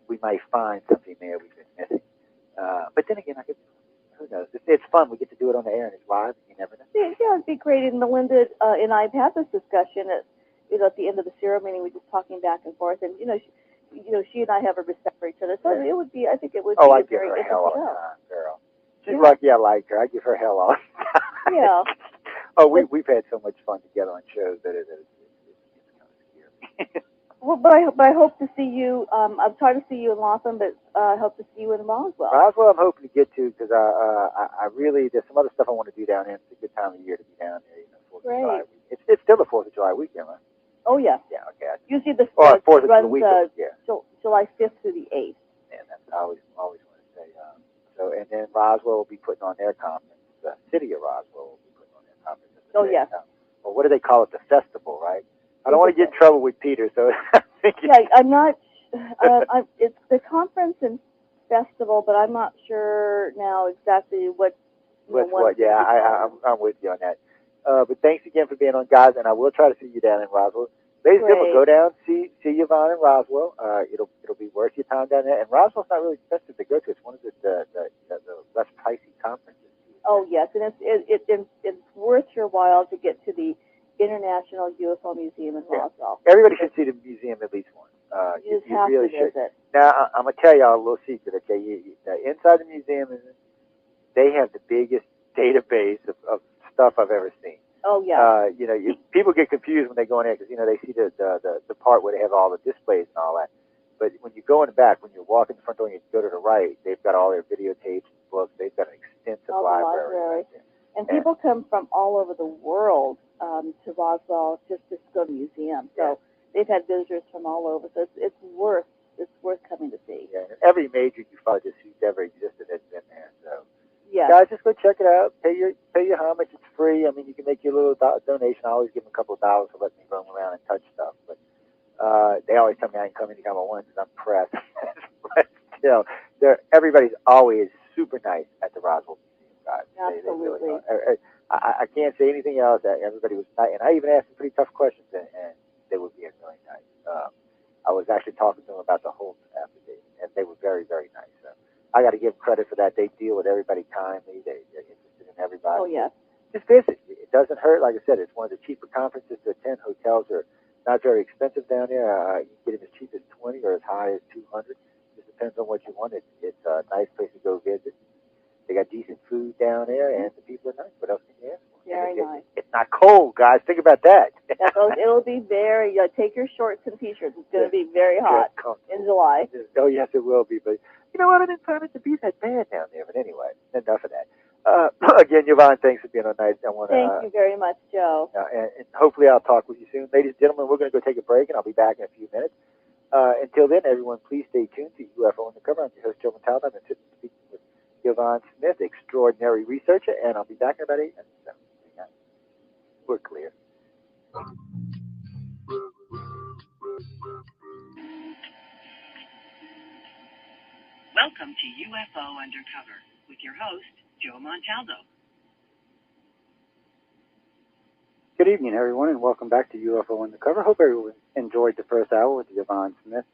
we might find something there we've been missing. But then again, who knows? It's fun. We get to do it on the air, and it's live. You never know. Yeah, it'd be great. And Melinda and I've had this discussion at the end of the serial meeting. We're just talking back and forth, and she and I have a respect for each other, so it would be. I think it would Oh, be I a give very her interesting hell all the show. time, girl. She's lucky I like her. I give her hell all the time. Yeah. Oh, we've had so much fun together on shows that it's kind of scary. Well, but I hope to see you. I've tried to see you in Laughlin, but I hope to see you in Roswell. Roswell, I'm hoping to get to because I really there's some other stuff I want to do down there. It's a good time of year to be down there. 4th of July. It's still the 4th of July weekend, right? Oh yeah. Yeah. Okay. Usually the 4th of runs the weekend. July 5th through the 8th. And that's I always want to say. So and then Roswell will be putting on their conference. The city of Roswell will be putting on their conference. Oh yeah. Well, what do they call it? The festival, right? I don't want to get in trouble with Peter, so yeah, I'm not. It's the conference and festival, but I'm not sure now exactly what. Yeah, I'm with you on that. But thanks again for being on, guys, and I will try to see you down in Roswell. Ladies and gentlemen, go down, see Yvonne in Roswell. It'll be worth your time down there. And Roswell's not really expensive to go to. It's one of the less pricey conferences. Oh yes, and it's worth your while to get to the International UFO Museum in Roswell. Everybody should see the museum at least once. You just have really to should. visit. Now, I'm going to tell y'all a little secret, okay? Inside the museum, they have the biggest database of stuff I've ever seen. Oh, yeah. People get confused when they go in there because, they see the part where they have all the displays and all that. But when you go in the back, when you walk in the front door and you go to the right, they've got all their videotapes and books. They've got an extensive library. And people come from all over the world to Roswell just to go to the museum. So they've had visitors from all over. So it's worth coming to see. Yeah, and every major ufologist who's ever existed has been there. So yeah, guys, just go check it out. Pay your homage. It's free. I mean, you can make your little donation. I always give them a couple of dollars for letting me roam around and touch stuff. But they always tell me I can come anytime I want because I'm pressed. But everybody's always super nice at the Roswell Museum, guys. Absolutely. They really I can't say anything else. Everybody was nice, and I even asked them pretty tough questions, and they were being really nice. I was actually talking to them about the Holmes affidavit, and they were very, very nice. So I got to give credit for that. They deal with everybody kindly. They're interested in everybody. Oh, yeah. Just visit. It doesn't hurt. Like I said, it's one of the cheaper conferences to attend. Hotels are not very expensive down there. You can get them as cheap as $20 or as high as $200. Just depends on what you want. It's a nice place to go visit. They got decent food down there, and the people are nice. What else can you ask for? Very nice. It's not cold, guys. Think about that. It'll be very. Take your shorts and t-shirts. It's going to be very hot in July. Oh yes, it will be. But you know what? I didn't find it to be that bad down there. But anyway, enough of that. Again, Yvonne, thanks for being on night. Thank you very much, Joe. And hopefully I'll talk with you soon. Ladies and gentlemen, we're going to go take a break, and I'll be back in a few minutes. Until then, everyone, please stay tuned to UFO Undercover. I'm your host, Joe Montaldo. I'm sitting speaking with Yvonne Smith, extraordinary researcher, and I'll be back in about 8 minutes. So, we're clear. Welcome to UFO Undercover with your host, Joe Montaldo. Good evening, everyone, and welcome back to UFO Undercover. Hope everyone enjoyed the first hour with Yvonne Smith.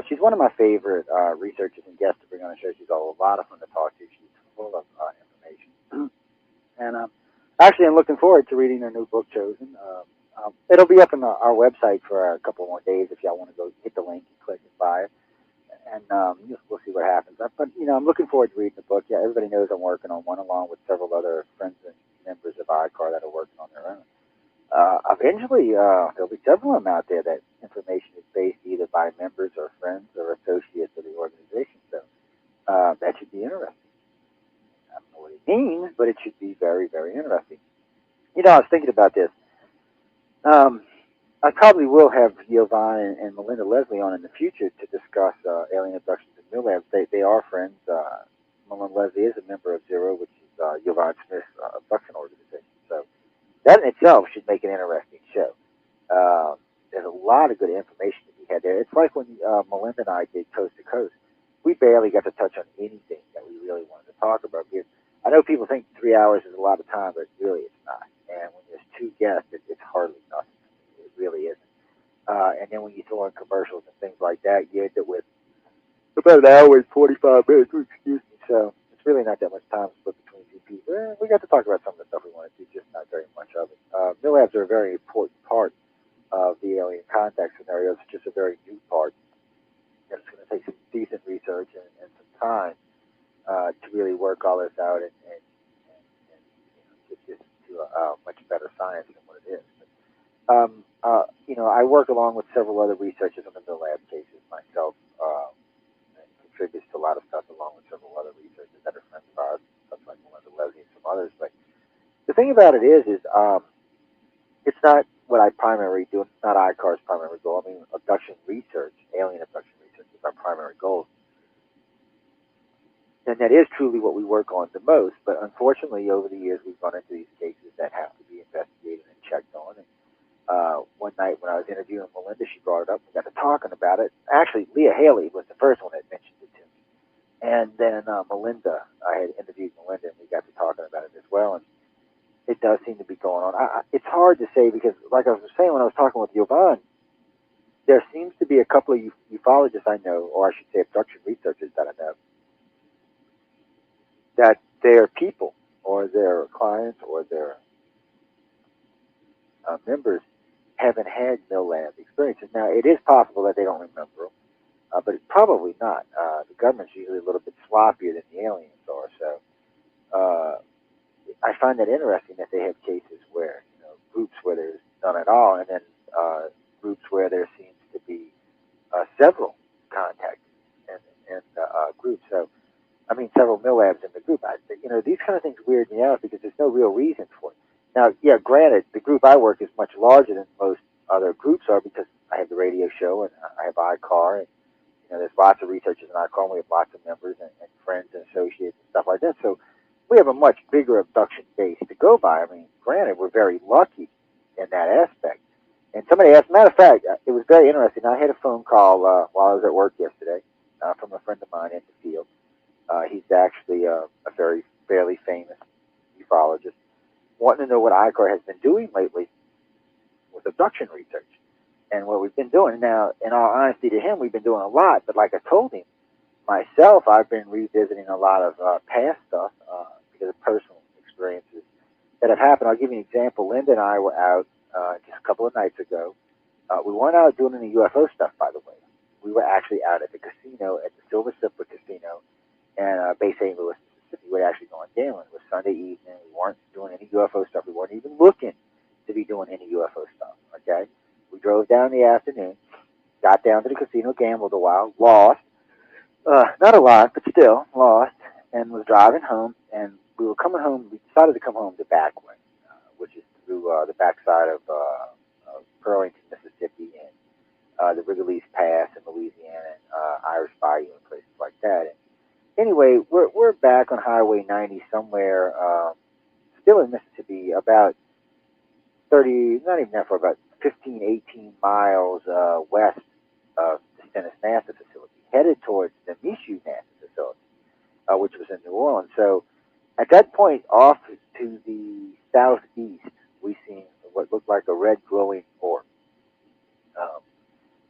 She's one of my favorite researchers and guests to bring on the show. She's got a lot of fun to talk to. She's full of information. And actually, I'm looking forward to reading her new book, Chosen. It'll be up on our website for a couple more days if y'all want to go hit the link and click and buy it. And we'll see what happens. But, I'm looking forward to reading the book. Yeah, everybody knows I'm working on one along with several other friends and members of ICAR that are working on their own. Eventually, there'll be several of them out there that information is based either by members or friends or associates of the organization. So that should be interesting. I don't know what it means, but it should be very, very interesting. I was thinking about this. I probably will have Yvonne and Melinda Leslie on in the future to discuss alien abductions in Mill Labs. They are friends. Melinda Leslie is a member of Zero, which is Yvonne Smith's abduction organization. So that in itself should make an interesting show. There's a lot of good information to be had there. It's like when Melinda and I did Coast to Coast. We barely got to touch on anything that we really wanted to talk about. Because I know people think 3 hours is a lot of time, but really it's not. And when there's two guests, it's hardly nothing. It really isn't. And then when you throw in commercials and things like that, you end up with about an hour and 45 minutes. Excuse me. So it's really not that much time split between two people. We got to talk about some of the stuff we wanted to, just not very much of it. Mill labs are a very important part of the alien contact scenario. It's just a very new part. time to really work all this out and get this to a much better science than what it is. I work along with several other researchers on the Mill Lab cases myself, and contributes to a lot of stuff along with several other researchers that are friends of ours, stuff like Melinda Leslie and some others. But the thing about it is it's not what I primarily do. It's not ICAR's primary goal. I mean, abduction research, alien abduction research is our primary goal. And that is truly what we work on the most. But unfortunately, over the years, we've run into these cases that have to be investigated and checked on. And one night when I was interviewing Melinda, she brought it up. We got to talking about it. Actually, Leah Haley was the first one that mentioned it to me. And then Melinda, I had interviewed Melinda, and we got to talking about it as well. And it does seem to be going on. It's hard to say because, like I was saying when I was talking with Yvonne, there seems to be a couple of ufologists I know, or I should say abduction researchers that I know, that their people or their clients or their members haven't had Mill Lab experiences. Now, it is possible that they don't remember them, but it's probably not. The government's usually a little bit sloppier than the aliens are, so I find that interesting that they have cases where, groups where there's none at all, and then groups where there seems to be several contacts in groups. So, I mean, several Mill Labs in the group. These kind of things weird me out because there's no real reason for it. Now, yeah, granted, the group I work is much larger than most other groups are because I have the radio show and I have ICAR, and there's lots of researchers in ICAR, and we have lots of members and friends and associates and stuff like that. So we have a much bigger abduction base to go by. I mean, granted, we're very lucky in that aspect. And somebody asked, matter of fact, it was very interesting. I had a phone call while I was at work yesterday from a friend of mine in the field. He's actually a fairly famous ufologist, wanting to know what ICAR has been doing lately with abduction research and what we've been doing. Now, in all honesty to him, we've been doing a lot, but like I told him, myself, I've been revisiting a lot of past stuff because of personal experiences that have happened. I'll give you an example. Linda and I were out just a couple of nights ago. We weren't out doing any UFO stuff, by the way. We were actually out at the casino, at the Silver Slipper Casino in Bay St. Louis, Mississippi. We were actually going gambling. It was Sunday evening. We weren't doing any UFO stuff. We weren't even looking to be doing any UFO stuff, okay? We drove down in the afternoon, got down to the casino, gambled a while, lost. Not a lot, but still lost, and was driving home, and we were coming home. We decided to come home the back way, which is through the backside of Burlington, Mississippi, and the Wrigley's Pass in Louisiana, and Irish Bayou, and places like that. And anyway, we're back on Highway 90 somewhere, still in Mississippi, about 30, not even that far, about 15, 18 miles west of the Stennis NASA facility, headed towards the Michoud NASA facility, which was in New Orleans. So at that point, off to the southeast, we seen what looked like a red glowing orb.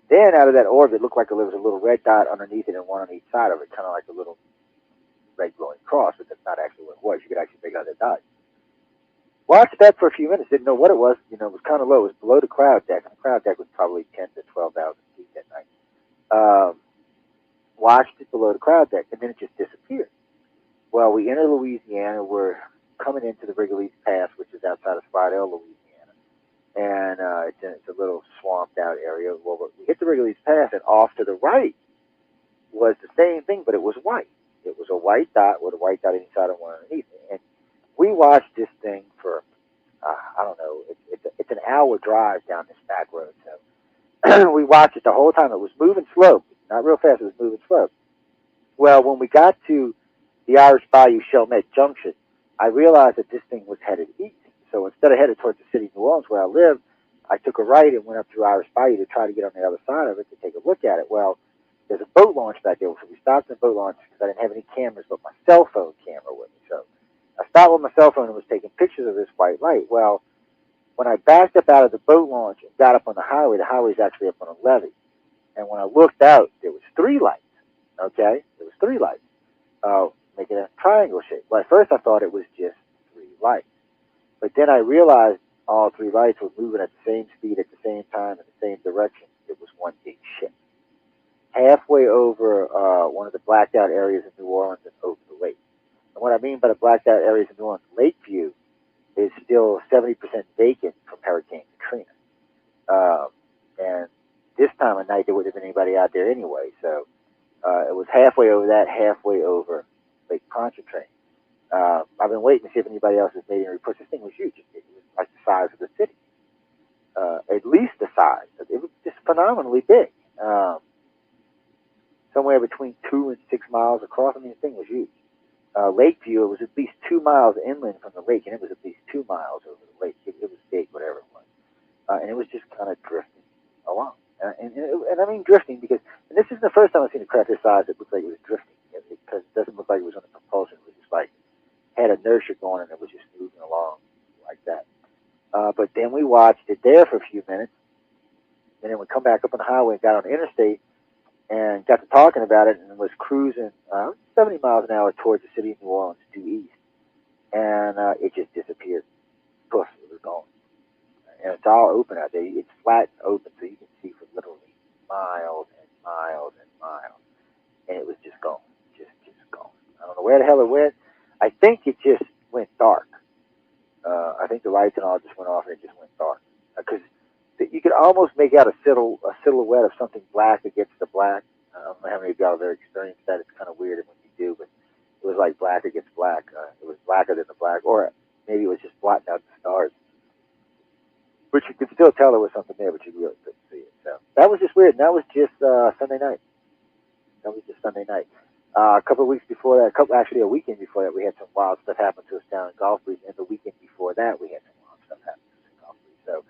Then out of that orb, it looked like there was a little red dot underneath it and one on each side of it, kind of like a little red glowing cross, but that's not actually what it was. You could actually make out the dot. Watched that for a few minutes, didn't know what it was. It was kind of low. It was below the crowd deck. And the crowd deck was probably 10 to 12,000 feet that night. Watched it below the crowd deck, and then it just disappeared. Well, we enter Louisiana. We're coming into the Wrigley's Pass, which is outside of Slidell, Louisiana. And it's a little swamped out area. Well, we hit the Wrigley's Pass, and off to the right was the same thing, but it was white. It was a white dot with a white dot inside and one underneath. And we watched this thing for, I don't know, it's an hour drive down this back road. So we watched it the whole time. It was moving slow, not real fast. It was moving slow. Well, when we got to the Irish Bayou Chalmette Junction, I realized that this thing was headed east. So instead of headed towards the city of New Orleans where I live, I took a right and went up through Irish Bayou to try to get on the other side of it to take a look at it. Well, there's a boat launch back there, so we stopped in the boat launch because I didn't have any cameras but my cell phone camera with me. So I stopped with my cell phone and was taking pictures of this white light. Well, when I backed up out of the boat launch and got up on the highway's actually up on a levee. And when I looked out, there was three lights, okay? There was three lights, making a triangle shape. Well, at first I thought it was just three lights. But then I realized all three lights were moving at the same speed, at the same time, in the same direction. It was one big ship. Halfway over one of the blacked out areas of New Orleans and over the lake. And what I mean by the blacked out areas in New Orleans, Lakeview is still 70% vacant from Hurricane Katrina. And this time of night, there wouldn't have been anybody out there anyway. So it was halfway over that, halfway over Lake Pontchartrain. I've been waiting to see if anybody else has made any reports. This thing was huge. It was like the size of the city, at least the size. It was just phenomenally big. Somewhere between 2 and 6 miles across. I mean, the thing was huge. Lakeview, it was at least 2 miles inland from the lake, and it was at least 2 miles over the lake. It was big, whatever it was. And it was just kind of drifting along. And I mean drifting because, and this is the first time I've seen a craft this size that looked like it was drifting. Because it doesn't look like it was under propulsion. It was just like, had inertia going and it was just moving along like that. But then we watched it there for a few minutes, and then we come back up on the highway and got on the interstate and got to talking about it and was cruising 70 miles an hour towards the city of New Orleans due east. And it just disappeared. Poof, it was gone. And it's all open out there. It's flat and open, so you can see for literally miles and miles and miles. And it was just gone. Just gone. I don't know where the hell it went. I think it just went dark. I think the lights and all just went off and it just went dark. Because you could almost make out a silhouette of something black against the black. I don't know how many of y'all have ever experienced that. It's kind of weird when you do, but it was like black against black. It was blacker than the black, or maybe it was just blotting out the stars. But you could still tell there was something there, but you really couldn't see it. So that was just weird. And that was just Sunday night. A couple of weeks before that, actually a weekend before that, we had some wild stuff happen to us down in Gulf Breeze. And the weekend before that, we had some wild stuff happen to us in Gulf Breeze. So,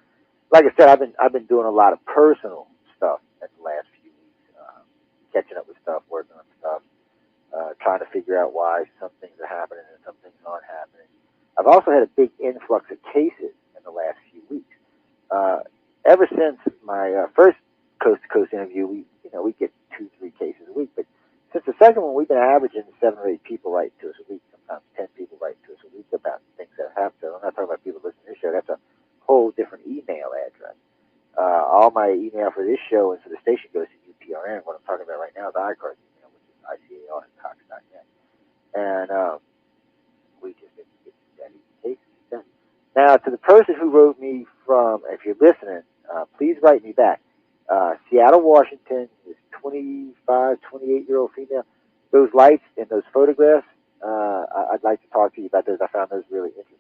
like I said, I've been doing a lot of personal stuff in the last few weeks, catching up with stuff, working on stuff, trying to figure out why some things are happening and some things aren't happening. I've also had a big influx of cases in the last few weeks. Ever since my first coast-to-coast interview, we get 2-3 cases a week. But since the second one, we've been averaging 7 or 8 people writing to us a week. Sometimes 10 people writing to us a week about things that have happened. I'm not talking about people listening to this show. That's a whole different email address. All my email for this show and for the station goes to UPRN. What I'm talking about right now is iCard's email, which is ICAR@cox.net. And we just get steady cases. Now, to the person who wrote me from, if you're listening, please write me back. Seattle, Washington, is 25, 28-year-old female. Those lights and those photographs, I'd like to talk to you about those. I found those really interesting.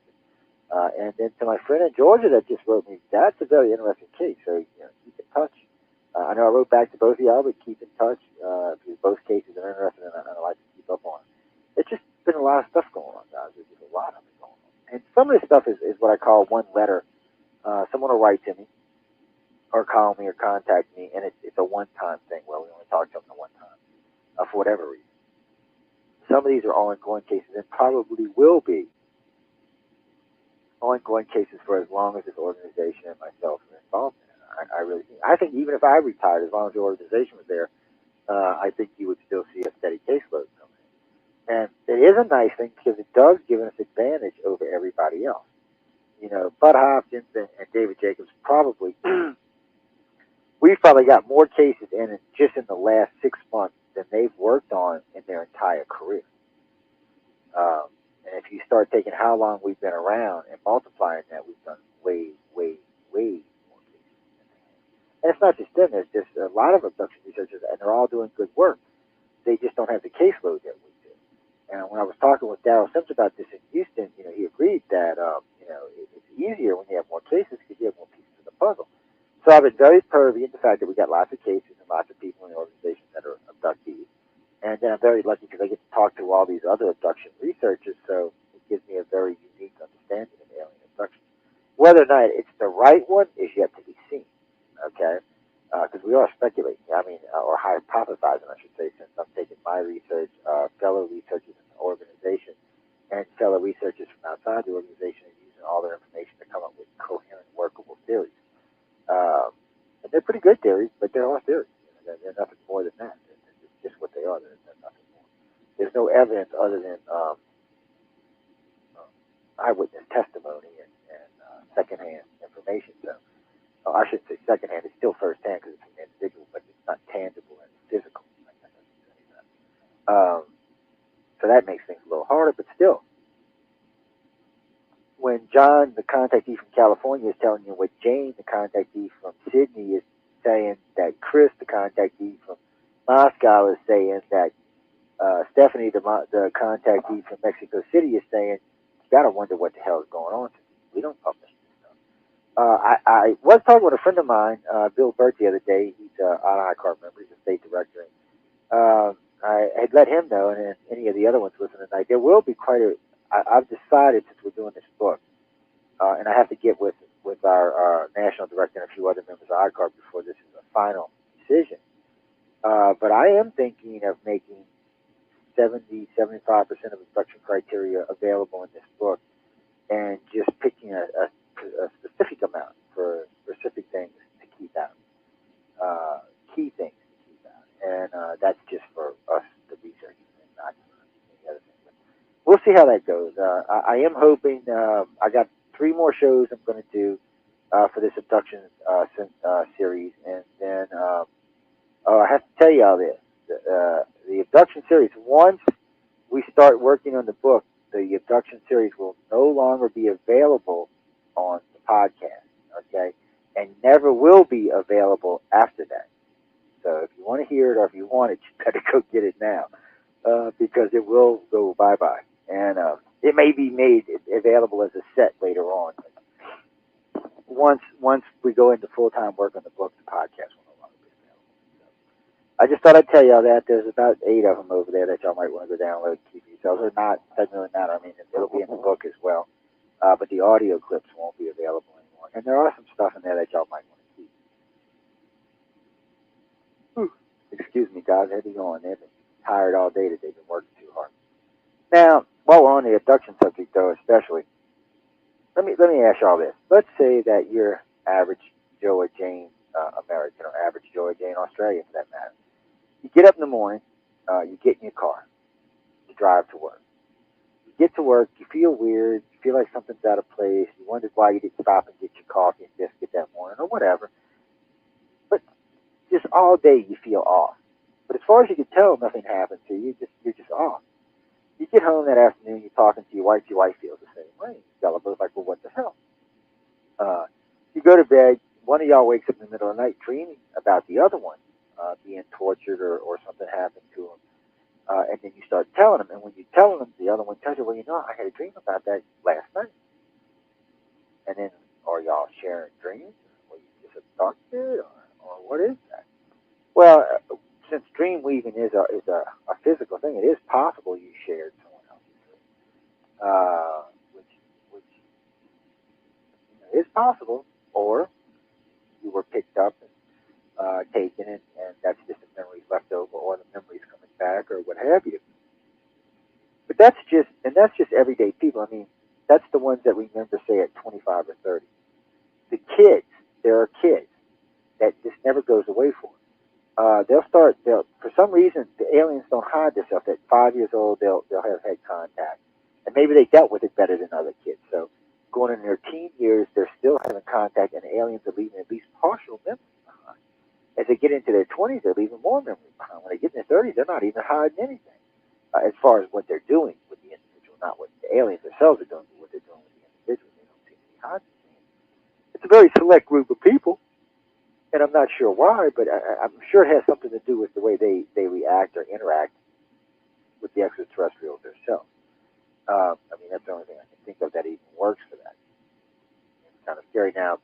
And then to my friend in Georgia that just wrote me, that's a very interesting case. So, keep in touch. I know I wrote back to both of y'all, but keep in touch because both cases are interesting and I like to keep up on. It's just been a lot of stuff going on, guys. There's just a lot of it going on. And some of this stuff is what I call one letter. Someone will write to me or call me or contact me, and it's a one-time thing. Well, we only talk to them one time for whatever reason. Some of these are ongoing cases and probably will be ongoing cases for as long as this organization and myself are involved in it. I really think. I think even if I retired, as long as the organization was there, I think you would still see a steady caseload coming in. And it is a nice thing because it does give us advantage over everybody else. Bud Hopkins and David Jacobs probably, we've probably got more cases in just in the last 6 months than they've worked on in their entire career. And if you start taking how long we've been around and multiplying that, we've done way, way, way more cases. And it's not just them. There's just a lot of abduction researchers, and they're all doing good work. They just don't have the caseload that we do. And when I was talking with Darryl Sims about this in Houston, he agreed that, it's easier when you have more cases because you have more pieces of the puzzle. So I've been very pervy in the fact that we got lots of cases and lots of people in the organization that are abductees. And then I'm very lucky because I get to talk to all these other abduction researchers, so it gives me a very unique understanding of alien abduction. Whether or not it's the right one is yet to be seen, okay? Because we are speculating, or hypothesizing, I should say, since I'm taking my research, fellow researchers in the organization, and fellow researchers from outside the organization are using all their information to come up with coherent, workable theories. And they're pretty good theories, but they're all theories. They're nothing more than that. It's just what they are. They're nothing more. There's no evidence other than eyewitness testimony and secondhand information. So, I shouldn't say secondhand. It's still firsthand because it's an individual, but it's not tangible and physical. that makes things a little harder, but still, when John, the contactee from California, is telling you what Jane, the contactee from Sydney, is saying, that Chris, the contactee from Moscow, is saying, that Stephanie, the contactee from Mexico City, is saying, you got to wonder what the hell is going on. We don't publish this stuff. I was talking with a friend of mine, Bill Burt, the other day. He's an ICAR member. He's a state director. I had let him know, and any of the other ones listening tonight, there will be quite a. I've decided, since we're doing this book, and I have to get with our national director and a few other members of ICAR before this is a final decision. But I am thinking of making 75% of abduction criteria available in this book, and just picking a specific amount for specific things to keep out, key things to keep out, and that's just for us, the researchers, and not for any other thing. But we'll see how that goes. I am hoping. I got 3 more shows I'm going to do for this abduction series, and then I have to tell you all this. The abduction series, once we start working on the book, the abduction series will no longer be available on the podcast, okay? And never will be available after that. So if you want to hear it or if you want it, you better go get it now, because it will go bye-bye. And it may be made available as a set later on. Once we go into full-time work on the book, the podcast will no longer be available. So I just thought I'd tell y'all that. There's about 8 of them over there that y'all might want to go download and keep yourselves. Or not, doesn't really matter. I mean, it'll be in the book as well. But the audio clips won't be available anymore. And there are some stuff in there that y'all might want to keep. Excuse me, guys. They've been going. They've been tired all day today. They've been working too hard. Now, while we're on the abduction subject, though, especially, let me ask y'all this. Let's say that you're average Joe or Jane American, or average Joe or Jane Australian, for that matter. You get up in the morning, you get in your car, you drive to work. You get to work, you feel weird, you feel like something's out of place, you wondered why you didn't stop and get your coffee and biscuit that morning, or whatever. But just all day you feel off. But as far as you can tell, nothing happened to you. You're just off. You get home that afternoon, you're talking to your wife feels the same way. Y'all are both like, well, what the hell? You go to bed, one of y'all wakes up in the middle of the night dreaming about the other one being tortured or something happened to him. And then you start telling them, and when you tell them, the other one tells you, well, I had a dream about that last night. And then, are y'all sharing dreams? Or you just abducted, or what is that? Well, since dream weaving is a physical thing, it is possible you shared someone else's dream, which is possible, or you were picked up and taken, and that's just the memories left over, or the memories coming back, or what have you. But that's just everyday people. I mean, that's the ones that remember, say, at 25 or 30. The kids, there are kids that this never goes away for. For some reason, the aliens don't hide this stuff. At 5 years old, they'll have had contact. And maybe they dealt with it better than other kids. So going in their teen years, they're still having contact, and the aliens are leaving at least partial memories behind. As they get into their 20s, they're leaving more memories behind. When they get in their 30s, they're not even hiding anything as far as what they're doing with the individual, not what the aliens themselves are doing, but what they're doing with the individual. They don't seem to be hiding anything. It's a very select group of people. And I'm not sure why, but I'm sure it has something to do with the way they react or interact with the extraterrestrials themselves. I mean, that's the only thing I can think of that even works for that. It's kind of scary. Now,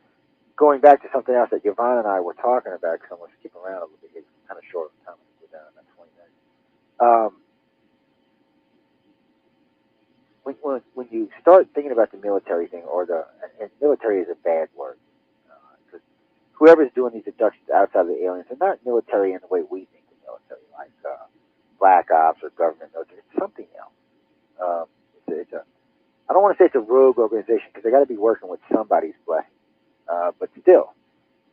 going back to something else that Yvonne and I were talking about, because I'm going to skip around a little bit. It's kind of short on time. We're down about 20 minutes. When you start thinking about the military thing, and military is a bad word, because whoever's doing these abductions outside of the aliens, they're not military in the way we think of military, like black ops or government military. It's something else. I don't want to say it's a rogue organization, because they got to be working with somebody's blessing. But still,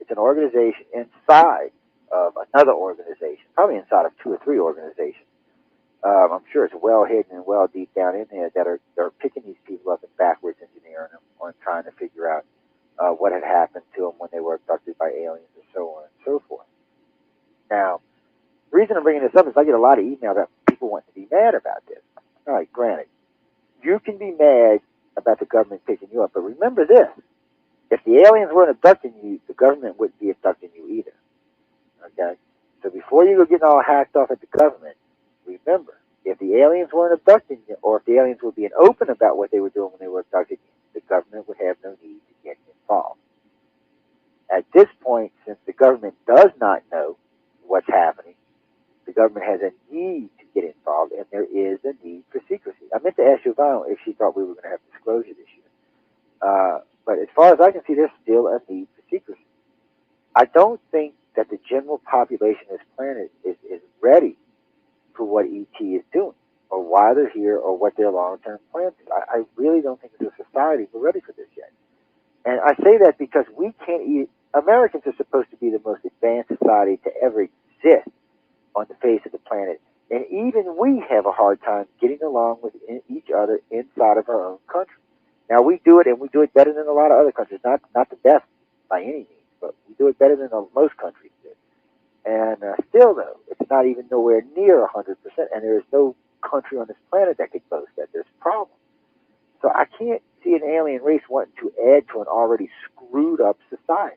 it's an organization inside of another organization, probably inside of 2 or 3 organizations. I'm sure it's well hidden and well deep down in there that are picking these people up and backwards engineering them on trying to figure out what had happened to them when they were abducted by aliens, and so on and so forth. Now, the reason I'm bringing this up is I get a lot of email that people want to be mad about this. All right, granted, you can be mad about the government picking you up, but remember this: if the aliens weren't abducting you, the government wouldn't be abducting you either. Okay, so before you go getting all hacked off at the government, remember, if the aliens weren't abducting you, or if the aliens were being open about what they were doing when they were abducting you, the government would have no need to get involved. At this point, since the government does not know what's happening, the government has a need to get involved, and there is a need for secrecy. I meant to ask Yvonne if she thought we were going to have disclosure this year. But as far as I can see, there's still a need for secrecy. I don't think that the general population of this planet is ready for what ET is doing, or why they're here, or what their long-term plans are. I really don't think as a society we're ready for this yet. And I say that because we can't eat. Americans are supposed to be the most advanced society to ever exist on the face of the planet. And even we have a hard time getting along with each other inside of our own country. Now, we do it, and we do it better than a lot of other countries. Not the best by any means, but we do it better than most countries do. And still, though, it's not even nowhere near 100%. And there is no country on this planet that could boast that there's problems. So I can't see an alien race wanting to add to an already screwed up society.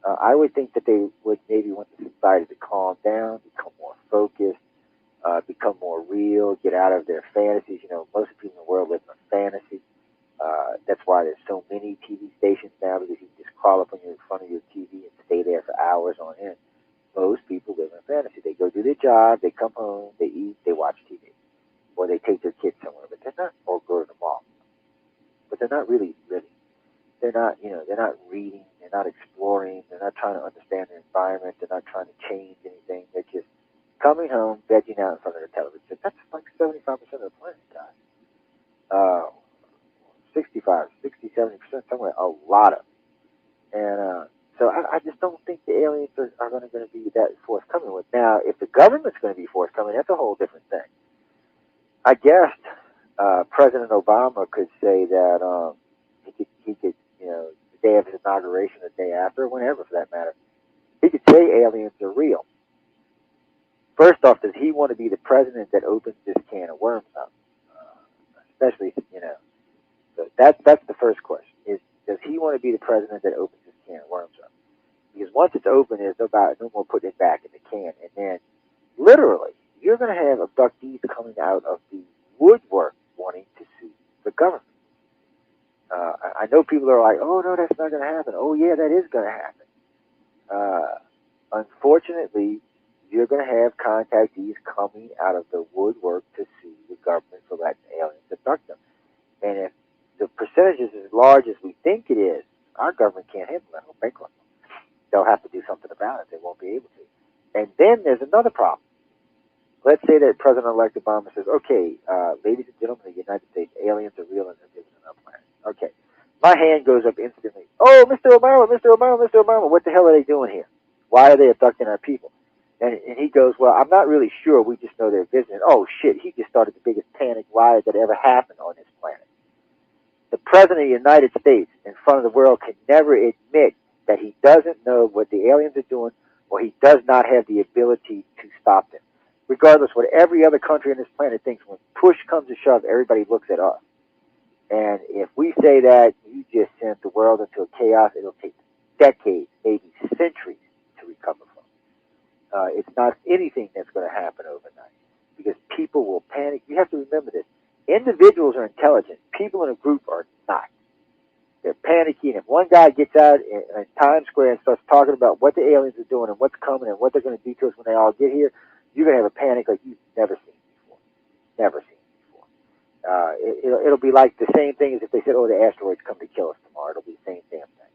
I would think that they would maybe want the society to calm down, become more focused, become more real, get out of their fantasies. You know, most people in the world live in a fantasy. That's why there's so many TV stations now, because you can just crawl up on in front of your TV and stay there for hours on end. Most people live in a fantasy. They go do their job, they come home, they eat, they watch TV, or they take their kids somewhere, but they're not, or go to the mall. But they're not really living. They're not, they're not reading, they're not exploring, they're not trying to understand their environment, they're not trying to change anything. They're just coming home, vegging out in front of the television. That's like 75% of the planet, guys. 65, 60, 70%, somewhere, a lot of them. And so I just don't think the aliens are going to be that forthcoming with. Now, if the government's going to be forthcoming, that's a whole different thing. I guess President Obama could say that he could, the day of his inauguration, the day after, whenever for that matter, he could say aliens are real. First off, does he want to be the president that opens this can of worms up? Especially, so that's the first question. Does he want to be the president that opens this can of worms up? Because once it's open, there's no more putting it back in the can. And then, literally, you're going to have abductees coming out of the woodwork wanting to sue the government. I know people are like, oh, no, that's not going to happen. Oh, yeah, that is going to happen. Unfortunately, you're going to have contactees coming out of the woodwork to sue the government for letting aliens abduct them. And if the percentage is as large as we think it is, our government can't handle that. It'll bankrupt them. They'll have to do something about it. They won't be able to. And then there's another problem. Let's say that President-elect Obama says, okay, ladies and gentlemen of the United States, aliens are real and they're living on our planet. Okay. My hand goes up instantly. Oh, Mr. Obama, Mr. Obama, Mr. Obama, what the hell are they doing here? Why are they abducting our people? And he goes, well, I'm not really sure. We just know they're visiting. Oh, shit, he just started the biggest panic riot that ever happened on this planet. The President of the United States in front of the world can never admit that he doesn't know what the aliens are doing, or he does not have the ability to stop them. Regardless what every other country on this planet thinks, when push comes to shove, everybody looks at us. And if we say that you just sent the world into a chaos, it'll take decades, maybe centuries to recover from. It's not anything that's going to happen overnight, because people will panic. You have to remember this. Individuals are intelligent. People in a group are not. They're panicking. If one guy gets out in Times Square and starts talking about what the aliens are doing and what's coming and what they're going to do to us when they all get here, you're going to have a panic like you've never seen before. Never seen before. It'll be like the same thing as if they said, oh, the asteroids come to kill us tomorrow. It'll be the same damn thing.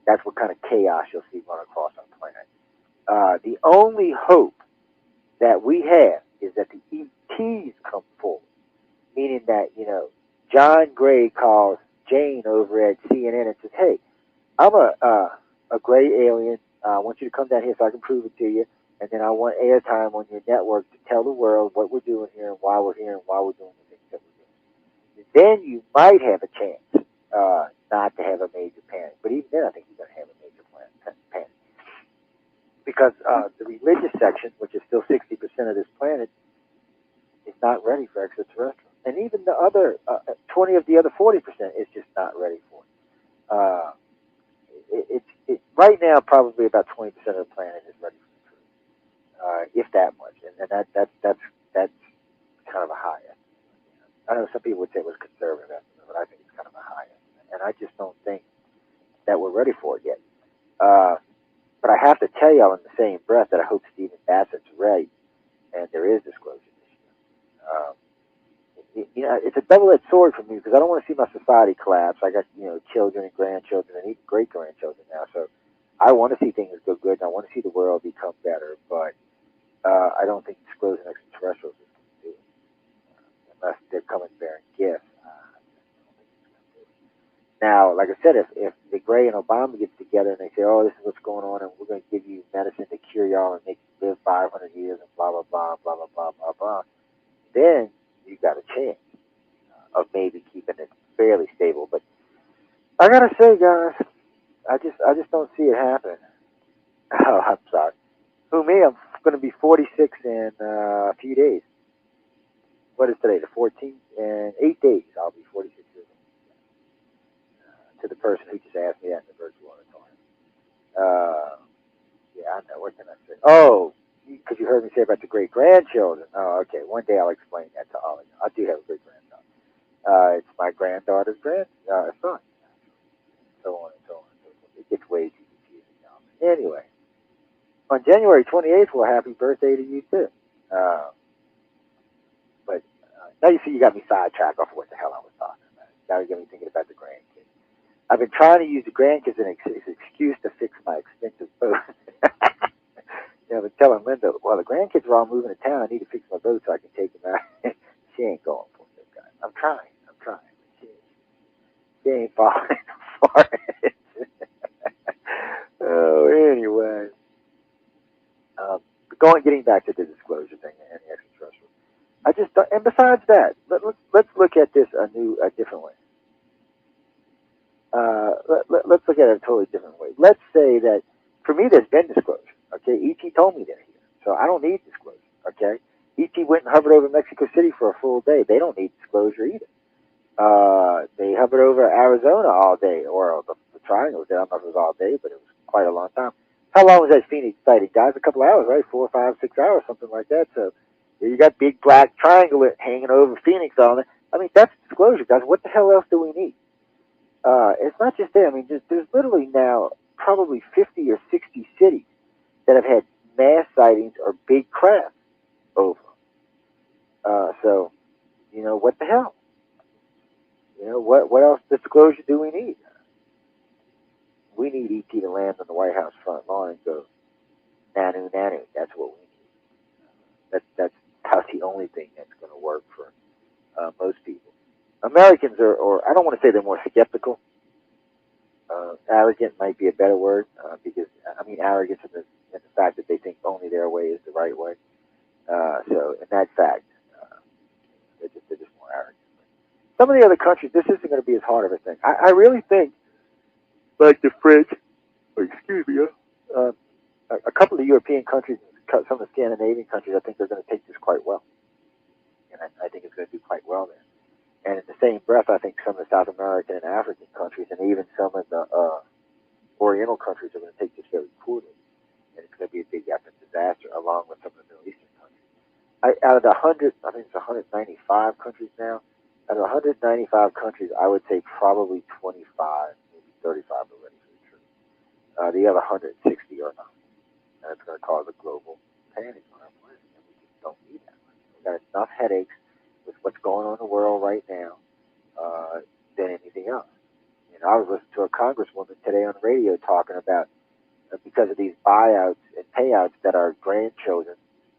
That's what kind of chaos you'll see run across our planet. The only hope that we have is that the ETs come forward, meaning that, John Gray calls Jane over at CNN and says, hey, I'm a gray alien. I want you to come down here so I can prove it to you. And then I want airtime on your network to tell the world what we're doing here and why we're here and why we're doing the things that we're doing. Then you might have a chance not to have a major panic. But even then, I think you're going to have a major panic. Because the religious section, which is still 60% of this planet, is not ready for extraterrestrials. And even the other 20 of the other 40% is just not ready for it. Right now, probably about 20% of the planet is ready for the truth, if that much. And that's kind of a high estimate. I know some people would say it was conservative estimate, but I think it's kind of a high estimate. And I just don't think that we're ready for it yet. But I have to tell y'all in the same breath that I hope Stephen Bassett's right, and there is disclosure this year. It's a double-edged sword for me because I don't want to see my society collapse. I got children and grandchildren and even great grandchildren now, so I want to see things go good and I want to see the world become better. But I don't think disclosing extraterrestrials is going to do it unless they're coming bearing gifts. Now, like I said, if the Gray and Obama gets together and they say, "Oh, this is what's going on, and we're going to give you medicine to cure y'all and make you live 500 years and blah blah blah blah blah blah blah blah," then you got a chance of maybe keeping it fairly stable. But I gotta say, guys, I just don't see it happening. Oh, I'm sorry. Who me? I'm going to be 46 in a few days. What is today? The 14th. In 8 days, I'll be 46 years old. To the person who just asked me that in the virtual auditorium. Yeah, I know. What can I say? Oh, because you heard me say about the great grandchildren. Oh, okay. One day I'll explain that to all of you. I do have a great granddaughter. It's my granddaughter's son. So on and so on. It gets way too confusing now. Anyway, on January 28th, well, happy birthday to you too. But now you see, you got me sidetracked off of what the hell I was talking about. Now you got me thinking about the grandkids. I've been trying to use the grandkids as an excuse to fix my expensive boat. I've been telling Linda, well, the grandkids are all moving to town. I need to fix my boat so I can take them out. She ain't going for it, guys. I'm trying. She ain't falling for it. Oh, anyway. Getting back to the disclosure thing and the extraterrestrial. And besides that, let's look at this a different way. Let's look at it a totally different way. Let's say that for me, there's been disclosure. Okay, ET told me they're here, so I don't need disclosure. Okay, ET went and hovered over Mexico City for a full day. They don't need disclosure either. They hovered over Arizona all day, or the triangle. I don't know if it was all day, but it was quite a long time. How long was that Phoenix sighting, guys? A couple hours, right? 4, 5, 6 hours, something like that. So you got big black triangle hanging over Phoenix on it. I mean, that's disclosure, guys. What the hell else do we need? It's not just there. I mean, there's literally now probably 50 or 60 cities that have had mass sightings or big craft over. So, what the hell? What else disclosure do we need? We need ET to land on the White House front lawn and go, nanu, nanu. That's what we need. That's the only thing that's going to work for most people. Americans or I don't want to say they're more skeptical. Arrogant might be a better word because I mean arrogance in the fact that they think only their way is the right way. So in that fact, they're just more arrogant. Some of the other countries, this isn't going to be as hard of a thing. I really think, like the French, a couple of the European countries, some of the Scandinavian countries, I think they're going to take this quite well, and I think it's going to do quite well there. And in the same breath, I think some of the South American and African countries, and even some of the Oriental countries, are going to take this very poorly, and it's going to be a big epic disaster, along with some of the Middle Eastern countries. Out of the 100, I think it's 195 countries now. Out of 195 countries, I would say probably 25, maybe 35 are ready for the truth. The other 160 are not. And it's going to cause a global panic on our planet. And we just don't need that much. We've got enough headaches with what's going on in the world right now than anything else. I was listening to a congresswoman today on the radio talking about because of these buyouts and payouts that our grandchildren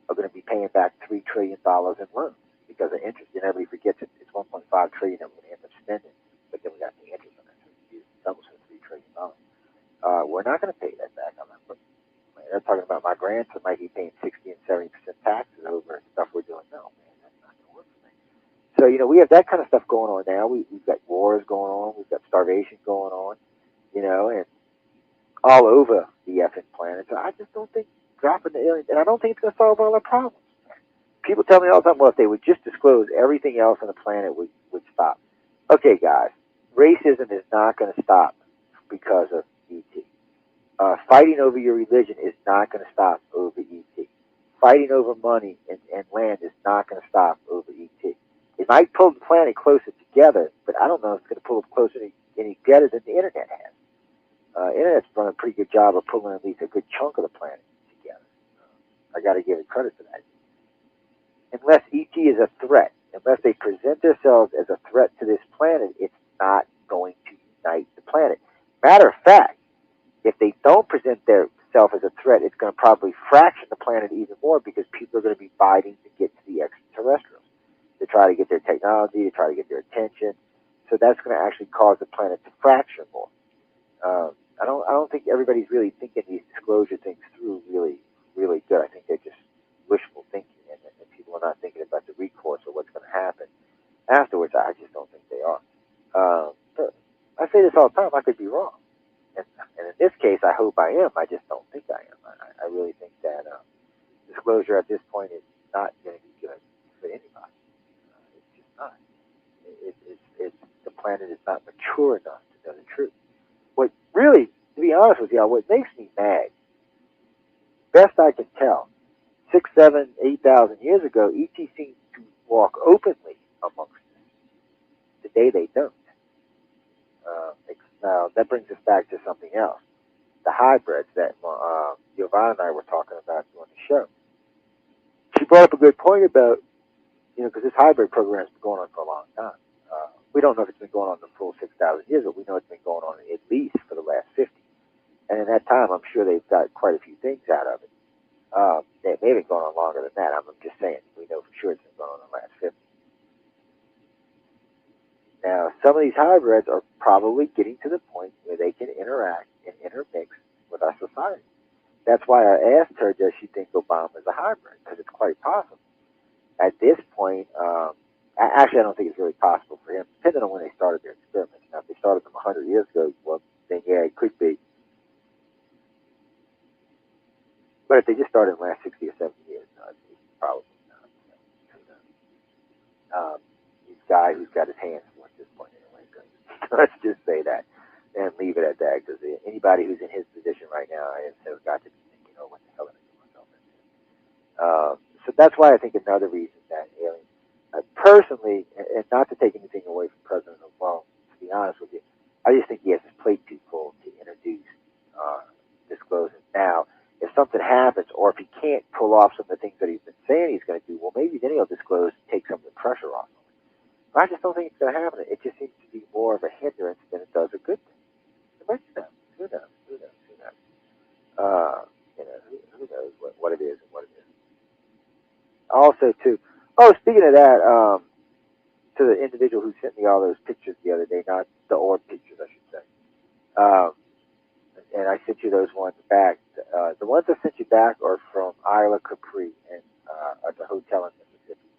are going to be paying back $3 trillion in loans because of interest. And everybody forgets it's $1.5 trillion that we're going to end up spending, but then we got the interest on that. So it's doubles for $3 trillion. We're not going to pay that back. They're talking about my grandson might be paying 60 and 70% taxes over stuff we're doing. No, man, that's not going to work for me. So, we have that kind of stuff going on now. We've got wars going on. We've got starvation going on, and all over the effing planet. So I just don't think dropping the aliens, and I don't think it's going to solve all our problems. People tell me all the time, well, if they would just disclose, everything else on the planet would stop. Okay, guys, racism is not going to stop because of ET. Fighting over your religion is not going to stop over ET. Fighting over money and land is not going to stop over ET. It might pull the planet closer together, but I don't know if it's going to pull it closer any better than the internet has. Internet's done a pretty good job of pulling at least a good chunk of the planet together. I got to give it credit for that. Unless ET is a threat, unless they present themselves as a threat to this planet, it's not going to unite the planet. Matter of fact, if they don't present themselves as a threat, it's going to probably fraction the planet even more because people are going to be fighting to get to the extraterrestrials, to try to get their technology, to try to get their attention. So that's going to actually cause the planet to fracture more. I don't think everybody's really thinking these disclosure things through really good. I think they're just wishful thinking, and people are not thinking about the recourse or what's going to happen afterwards. I just don't think they are. But I say this all the time. I could be wrong, and in this case, I hope I am. I just don't think I am. I really think that disclosure at this point is not going to be good for anybody. It's just not. The planet is not mature enough to know the truth. What really, to be honest with y'all, what makes me mad, best I can tell, 6, 7, 8,000 years ago, ET seemed to walk openly amongst us. Today they don't. Now that brings us back to something else. The hybrids that Yvonne and I were talking about on the show. She brought up a good point about, because this hybrid program has been going on for a long time. We don't know if it's been going on the full 6,000 years, but we know it's been going on at least for the last 50. And in that time, I'm sure they've got quite a few things out of it. They may have been going on longer than that. I'm just saying. We know for sure it's been going on the last 50. Now, some of these hybrids are probably getting to the point where they can interact and intermix with our society. That's why I asked her, does she think Obama is a hybrid? Because it's quite possible. At this point, actually, I don't think it's really possible for him, depending on when they started their experiments. Now, if they started them 100 years ago, well, then yeah, it could be. But if they just started in the last 60 or 70 years, no, it's probably not. He's a guy who's got his hands full at this point anyway. So let's just say that and leave it at that, because anybody who's in his position right now has got to be thinking, oh, what the hell am I doing myself into? So that's why I think another reason that aliens, personally, and not to take anything away from President Obama, to be honest with you, I just think he has his plate too full to introduce disclosing. Now, if something happens, or if he can't pull off some of the things that he's been saying he's going to do, well, maybe then he'll disclose and take some of the pressure off. But I just don't think it's going to happen. It just seems to be more of a hindrance than it does a good thing. But who knows? Who knows what it is and what it isn't. Also, too, speaking of that, to the individual who sent me all those pictures the other day, not the orb pictures, I should say. And I sent you those ones back. The ones I sent you back are from Isla Capri and at the hotel in Mississippi.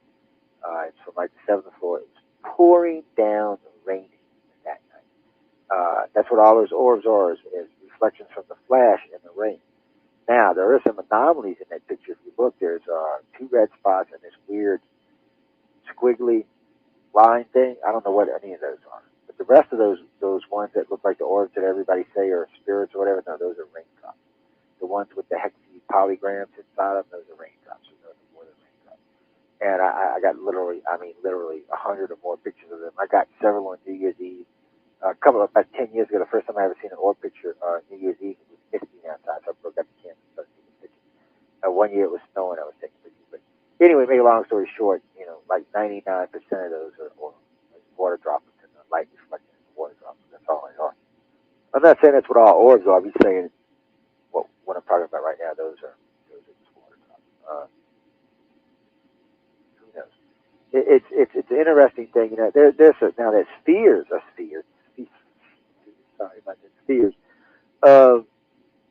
It's from like the 7th floor. It was pouring down, raining that night. That's what all those orbs are, is reflections from the flash in the rain. Now, there are some anomalies in that picture. If you look, there's 2 red spots and this weird squiggly line thing. I don't know what any of those are. But the rest of those ones that look like the orbs that everybody say are spirits or whatever, no, those are raindrops. The ones with the hexy polygrams inside of them, those are raindrops. Those are more than raindrops. And I got literally 100 or more pictures of them. I got several on New Year's Eve. About 10 years ago, the first time I ever seen an orb picture, New Year's Eve, it was misty outside, so I broke out the camera and started taking pictures. One year it was snowing, I was taking pictures. But anyway, make a long story short, like 99% of those are water droplets and the light reflecting in the water droplets. That's all they are. I'm not saying that's what all orbs are. I'm just saying what I'm talking about right now. Those are just water droplets. Who knows? It's an interesting thing. There's spheres. Sorry about that. Spheres.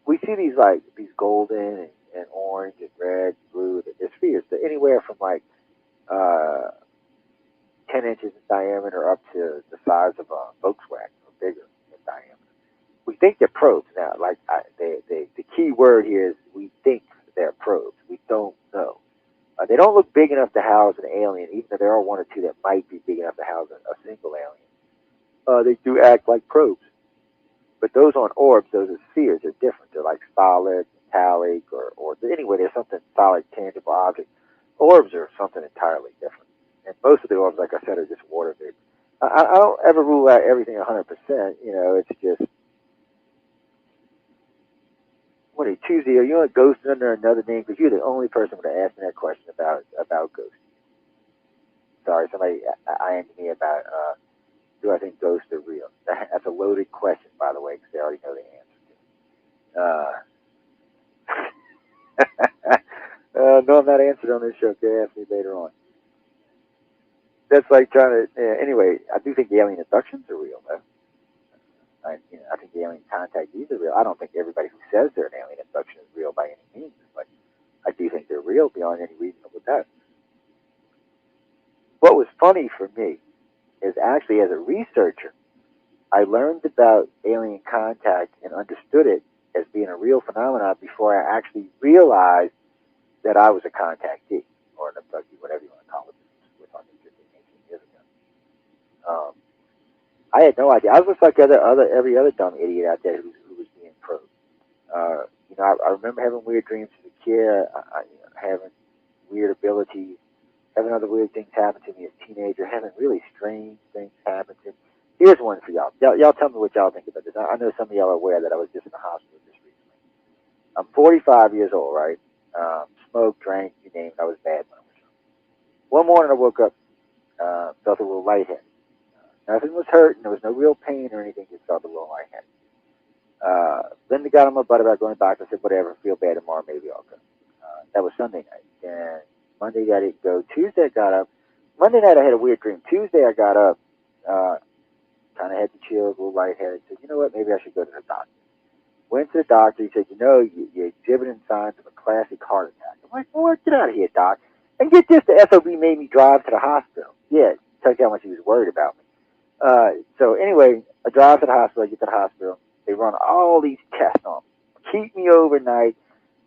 We see these golden and orange and red, blue. They're spheres. They're anywhere from 10 inches in diameter up to the size of a Volkswagen or bigger in diameter. We think they're probes now. The key word here is we think they're probes. We don't know. They don't look big enough to house an alien, even though there are one or two that might be big enough to house a single alien. They do act like probes. But those on orbs, those are spheres, are different. They're like solid, metallic, or anyway, there's something solid, tangible object. Orbs are something entirely different. And most of the orbs, like I said, are just water vapor. I don't ever rule out everything 100%. It's just, what are you, Tuesday, are you a ghost under another name? Because you're the only person who asked me that question about ghosts. Sorry, somebody IM'd me about, do I think ghosts are real? That's a loaded question, by the way, because they already know the answer. No, I'm not answered on this show. They ask me later on. That's like trying to. Anyway, I do think the alien abductions are real, though. I think the alien contactees are real. I don't think everybody who says they're an alien abduction is real by any means, but I do think they're real beyond any reasonable doubt. What was funny for me is actually as a researcher, I learned about alien contact and understood it as being a real phenomenon before I actually realized that I was a contactee or an abductee, whatever you want to call it. We're talking 15, 18 years ago. I had no idea. I was just like every other dumb idiot out there who was being probed. I remember having weird dreams as a kid, having weird abilities, having other weird things happen to me as a teenager, having really strange things happen to me. Here's one for y'all. Y'all tell me what y'all think about this. I know some of y'all are aware that I was just in the hospital just recently. I'm 45 years old, right? Smoked, drank, you name it. I was bad when I was young. One morning I woke up, felt a little lightheaded. Nothing was hurting. There was no real pain or anything. Just felt a little lightheaded. Then they got on my butt about going to the doctor. I said, whatever, feel bad tomorrow, maybe I'll go. That was Sunday night. And Monday I didn't go. Tuesday I got up. Monday night I had a weird dream. Tuesday I got up, kind of had the chills, a little lightheaded. Said, you know what, maybe I should go to the doctor. Went to the doctor. He said, you're exhibiting signs of a classic heart attack. I'm like, well, get out of here, doc. And get this, the SOB made me drive to the hospital. Yeah, tell you how much he was worried about me. So anyway, I drive to the hospital. I get to the hospital. They run all these tests on me. Keep me overnight.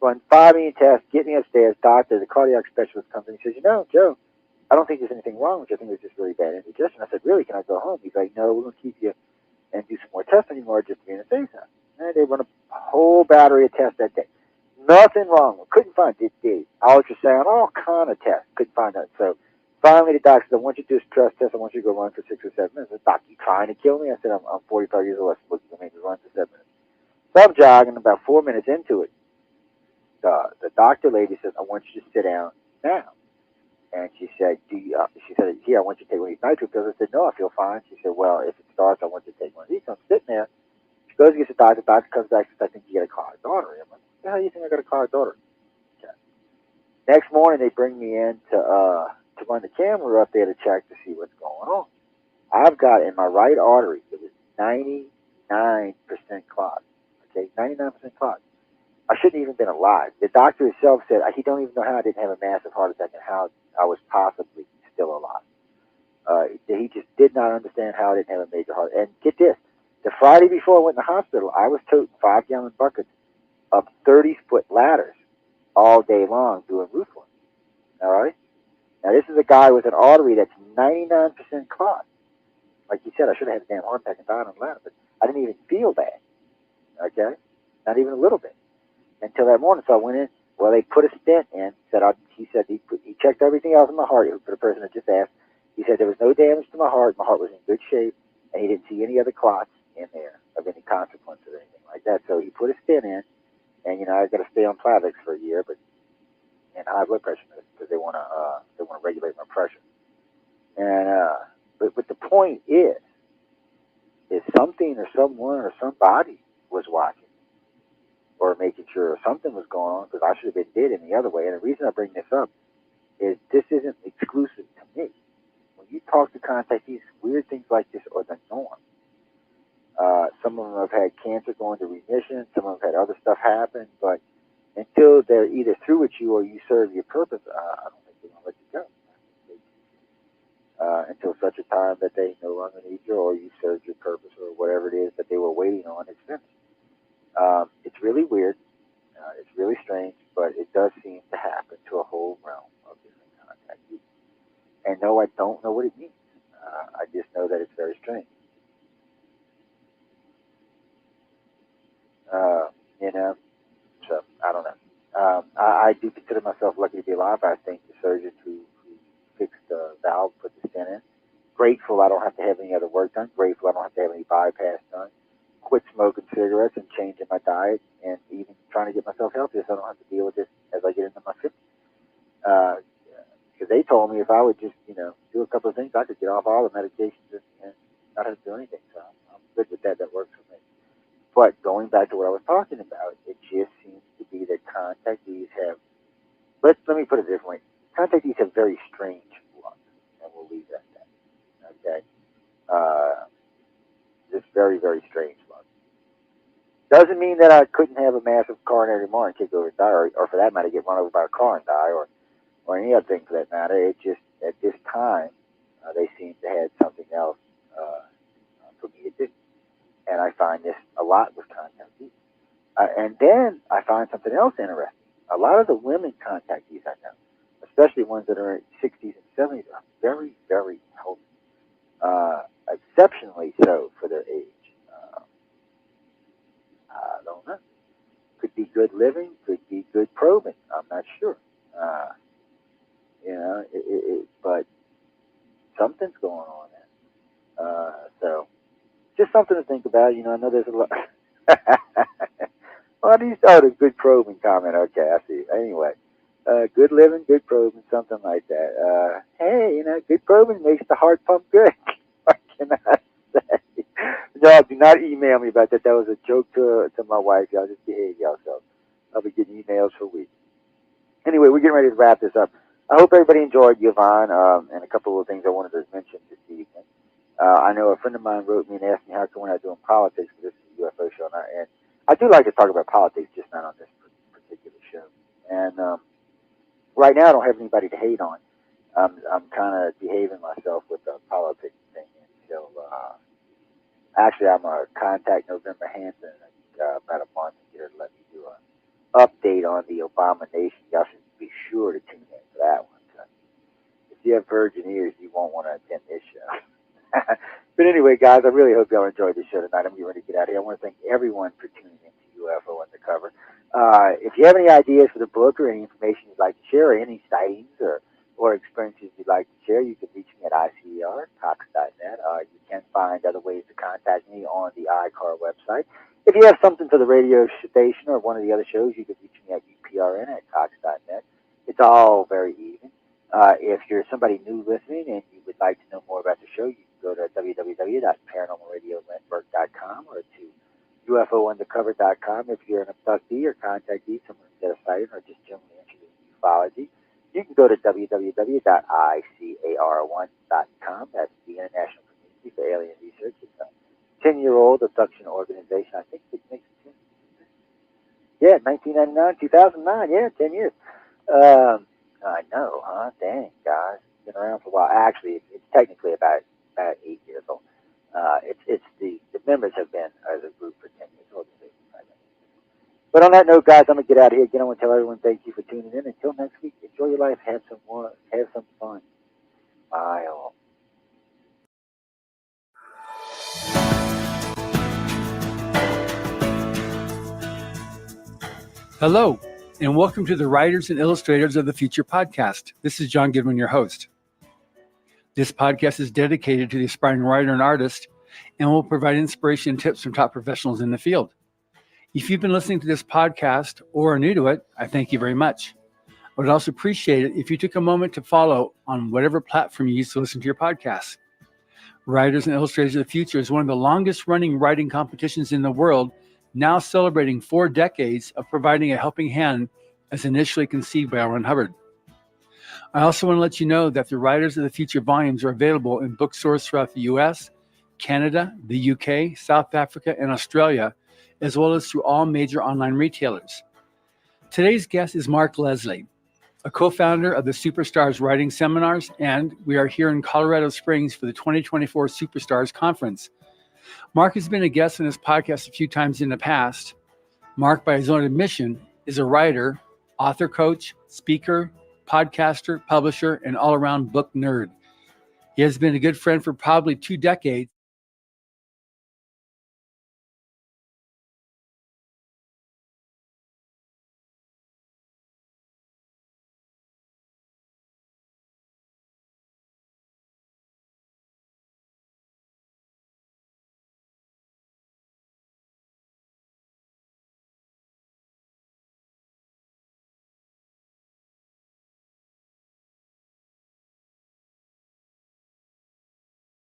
Run 5 million tests. Get me upstairs. Doctor, the cardiac specialist comes in. He says, Joe, I don't think there's anything wrong with you. I think it's just really bad indigestion. I said, really? Can I go home? He's like, no, we're going to keep you and do some more tests anymore just to be in the safe zone. And they run a whole battery of tests that day. Nothing wrong. Couldn't find it. Did ultrasound, all kind of tests. Couldn't find that. So finally, the doctor said, I want you to do a stress test. I want you to go run for 6 or 7 minutes. I said, Doc, you trying to kill me? I said, I'm 45 years old. I said, look, you can make me run for 7 minutes. So I'm jogging. About 4 minutes into it, the doctor lady says, I want you to sit down now. And she said, here, I want you to take one of these nitro pills. I said, no, I feel fine. She said, well, if it starts, I want you to take one of these. So I'm sitting there. She goes and gets the doctor. The doctor comes back and says, I think you got a clogged artery. I'm like, what the hell do you think I got a clogged artery? Okay. Next morning, they bring me in to run the camera up there to check to see what's going on. I've got in my right artery, it was 99% clogged. Okay, 99% clogged. I shouldn't have even been alive. The doctor himself said he don't even know how I didn't have a massive heart attack and how I was possibly still alive. He just did not understand how I didn't have a major heart. And get this, the Friday before I went in the hospital, I was toting 5-gallon buckets up 30-foot ladders all day long doing roof work. All right? Now, this is a guy with an artery that's 99% clogged. Like you said, I should have had a damn heart attack and died on the ladder, but I didn't even feel bad. Okay? Not even a little bit. Until that morning, so I went in. Well, they put a stent in. He said he checked everything else in my heart for the person that just asked. He said there was no damage to my heart. My heart was in good shape, and he didn't see any other clots in there of any consequence or anything like that. So he put a stent in, and I got to stay on Plavix for a year, and high blood pressure because they want to regulate my pressure. And but the point is something or someone or somebody was watching or making sure something was going on, because I should have been dead in the other way. And the reason I bring this up is this isn't exclusive to me. When you talk to contactees, weird things like this are the norm. Some of them have had cancer go into remission. Some of them have had other stuff happen. But until they're either through with you or you serve your purpose, I don't think they're going to let you go. Until such a time that they no longer need you or you served your purpose or whatever it is that they were waiting on is finished. It's really weird. It's really strange, but it does seem to happen to a whole realm of this And no, I don't know what it means. I just know that it's very strange. You know, so I don't know. I do consider myself lucky to be alive. I thank the surgeon who fixed the valve, put the stent in. Grateful I don't have to have any other work done. Grateful I don't have to have any bypass done. Quit smoking cigarettes and changing my diet, and even trying to get myself healthier so I don't have to deal with this as I get into my 50s. Because they told me if I would just, do a couple of things, I could get off all the medications and not have to do anything. So I'm good with that. That works for me. But going back to what I was talking about, it just seems to be that contactees have, let me put it this way, contactees have very strange luck, and we'll leave that at that. Okay? Just very, very strange luck. Doesn't mean that I couldn't have a massive coronary tomorrow and kick over and die, or for that matter, get run over by a car and die, or any other thing for that matter. It just, at this time, they seem to have something else for me to do. And I find this a lot with contactees. And then I find something else interesting. A lot of the women contactees I know, especially ones that are in 60s and 70s, are very, very healthy. Exceptionally so for their age. I don't know. Could be good living, could be good probing. I'm not sure. But something's going on there. So just something to think about. I know there's a lot. Well, the good probing comment. Okay, I see. Anyway, good living, good probing, something like that. Hey, good probing makes the heart pump good. What can I say? No, do not email me about that. That was a joke to my wife. Y'all just behave yourself. I'll be getting emails for weeks. Anyway, we're getting ready to wrap this up. I hope everybody enjoyed Yvonne and a couple of things I wanted to mention this evening. I know a friend of mine wrote me and asked me how come we're not doing politics for this UFO show, and I do like to talk about politics, just not on this particular show. And right now, I don't have anybody to hate on. I'm kind of behaving myself with the politics thing. So actually, I'm going to contact November Hanson about a month and get her to let me do an update on the Obama Nation. Y'all should be sure to tune in for that one. If you have virgin ears, you won't want to attend this show. But anyway, guys, I really hope y'all enjoyed the show tonight. I'm getting ready to get out of here. I want to thank everyone for tuning in to UFO Undercover. If you have any ideas for the book or any information you'd like to share, or any sightings or experiences you'd like to share, you can reach me at icer@cox.net. You can find other ways to contact me on the iCar website. If you have something for the radio station or one of the other shows, you can reach me at uprn@cox.net. It's all very even. If you're somebody new listening and you would like to know more about the show, you can go to www.paranormalradionetwork.com or to ufoundercover.com. If you're an abductee or contactee, someone who's got a sighting or just generally interested in ufology, you can go to www.icar1.com. That's the International Community for Alien Research. It's a 10-year-old abduction organization. I think it makes 10. Yeah, 1999, 2009. Yeah, 10 years. I know, huh? Dang, guys. It's been around for a while. Actually, it's technically about 8 years old. It's the members have been as a group for 10 years old. But on that note, guys, I'm going to get out of here. Again, I want to tell everyone thank you for tuning in. Until next week, enjoy your life. Have some fun. Bye, all. Hello, and welcome to the Writers and Illustrators of the Future podcast. This is John Goodwin, your host. This podcast is dedicated to the aspiring writer and artist and will provide inspiration and tips from top professionals in the field. If you've been listening to this podcast or are new to it, I thank you very much. I would also appreciate it if you took a moment to follow on whatever platform you use to listen to your podcast. Writers and Illustrators of the Future is one of the longest running writing competitions in the world, now celebrating 4 decades of providing a helping hand as initially conceived by L. Ron Hubbard. I also want to let you know that the Writers of the Future volumes are available in bookstores throughout the U.S., Canada, the U.K., South Africa, and Australia, as well as through all major online retailers. Today's guest is Mark Leslie, a co-founder of the Superstars Writing Seminars, and we are here in Colorado Springs for the 2024 Superstars Conference. Mark has been a guest on this podcast a few times in the past. Mark, by his own admission, is a writer, author coach, speaker, podcaster, publisher, and all-around book nerd. He has been a good friend for probably 2 decades.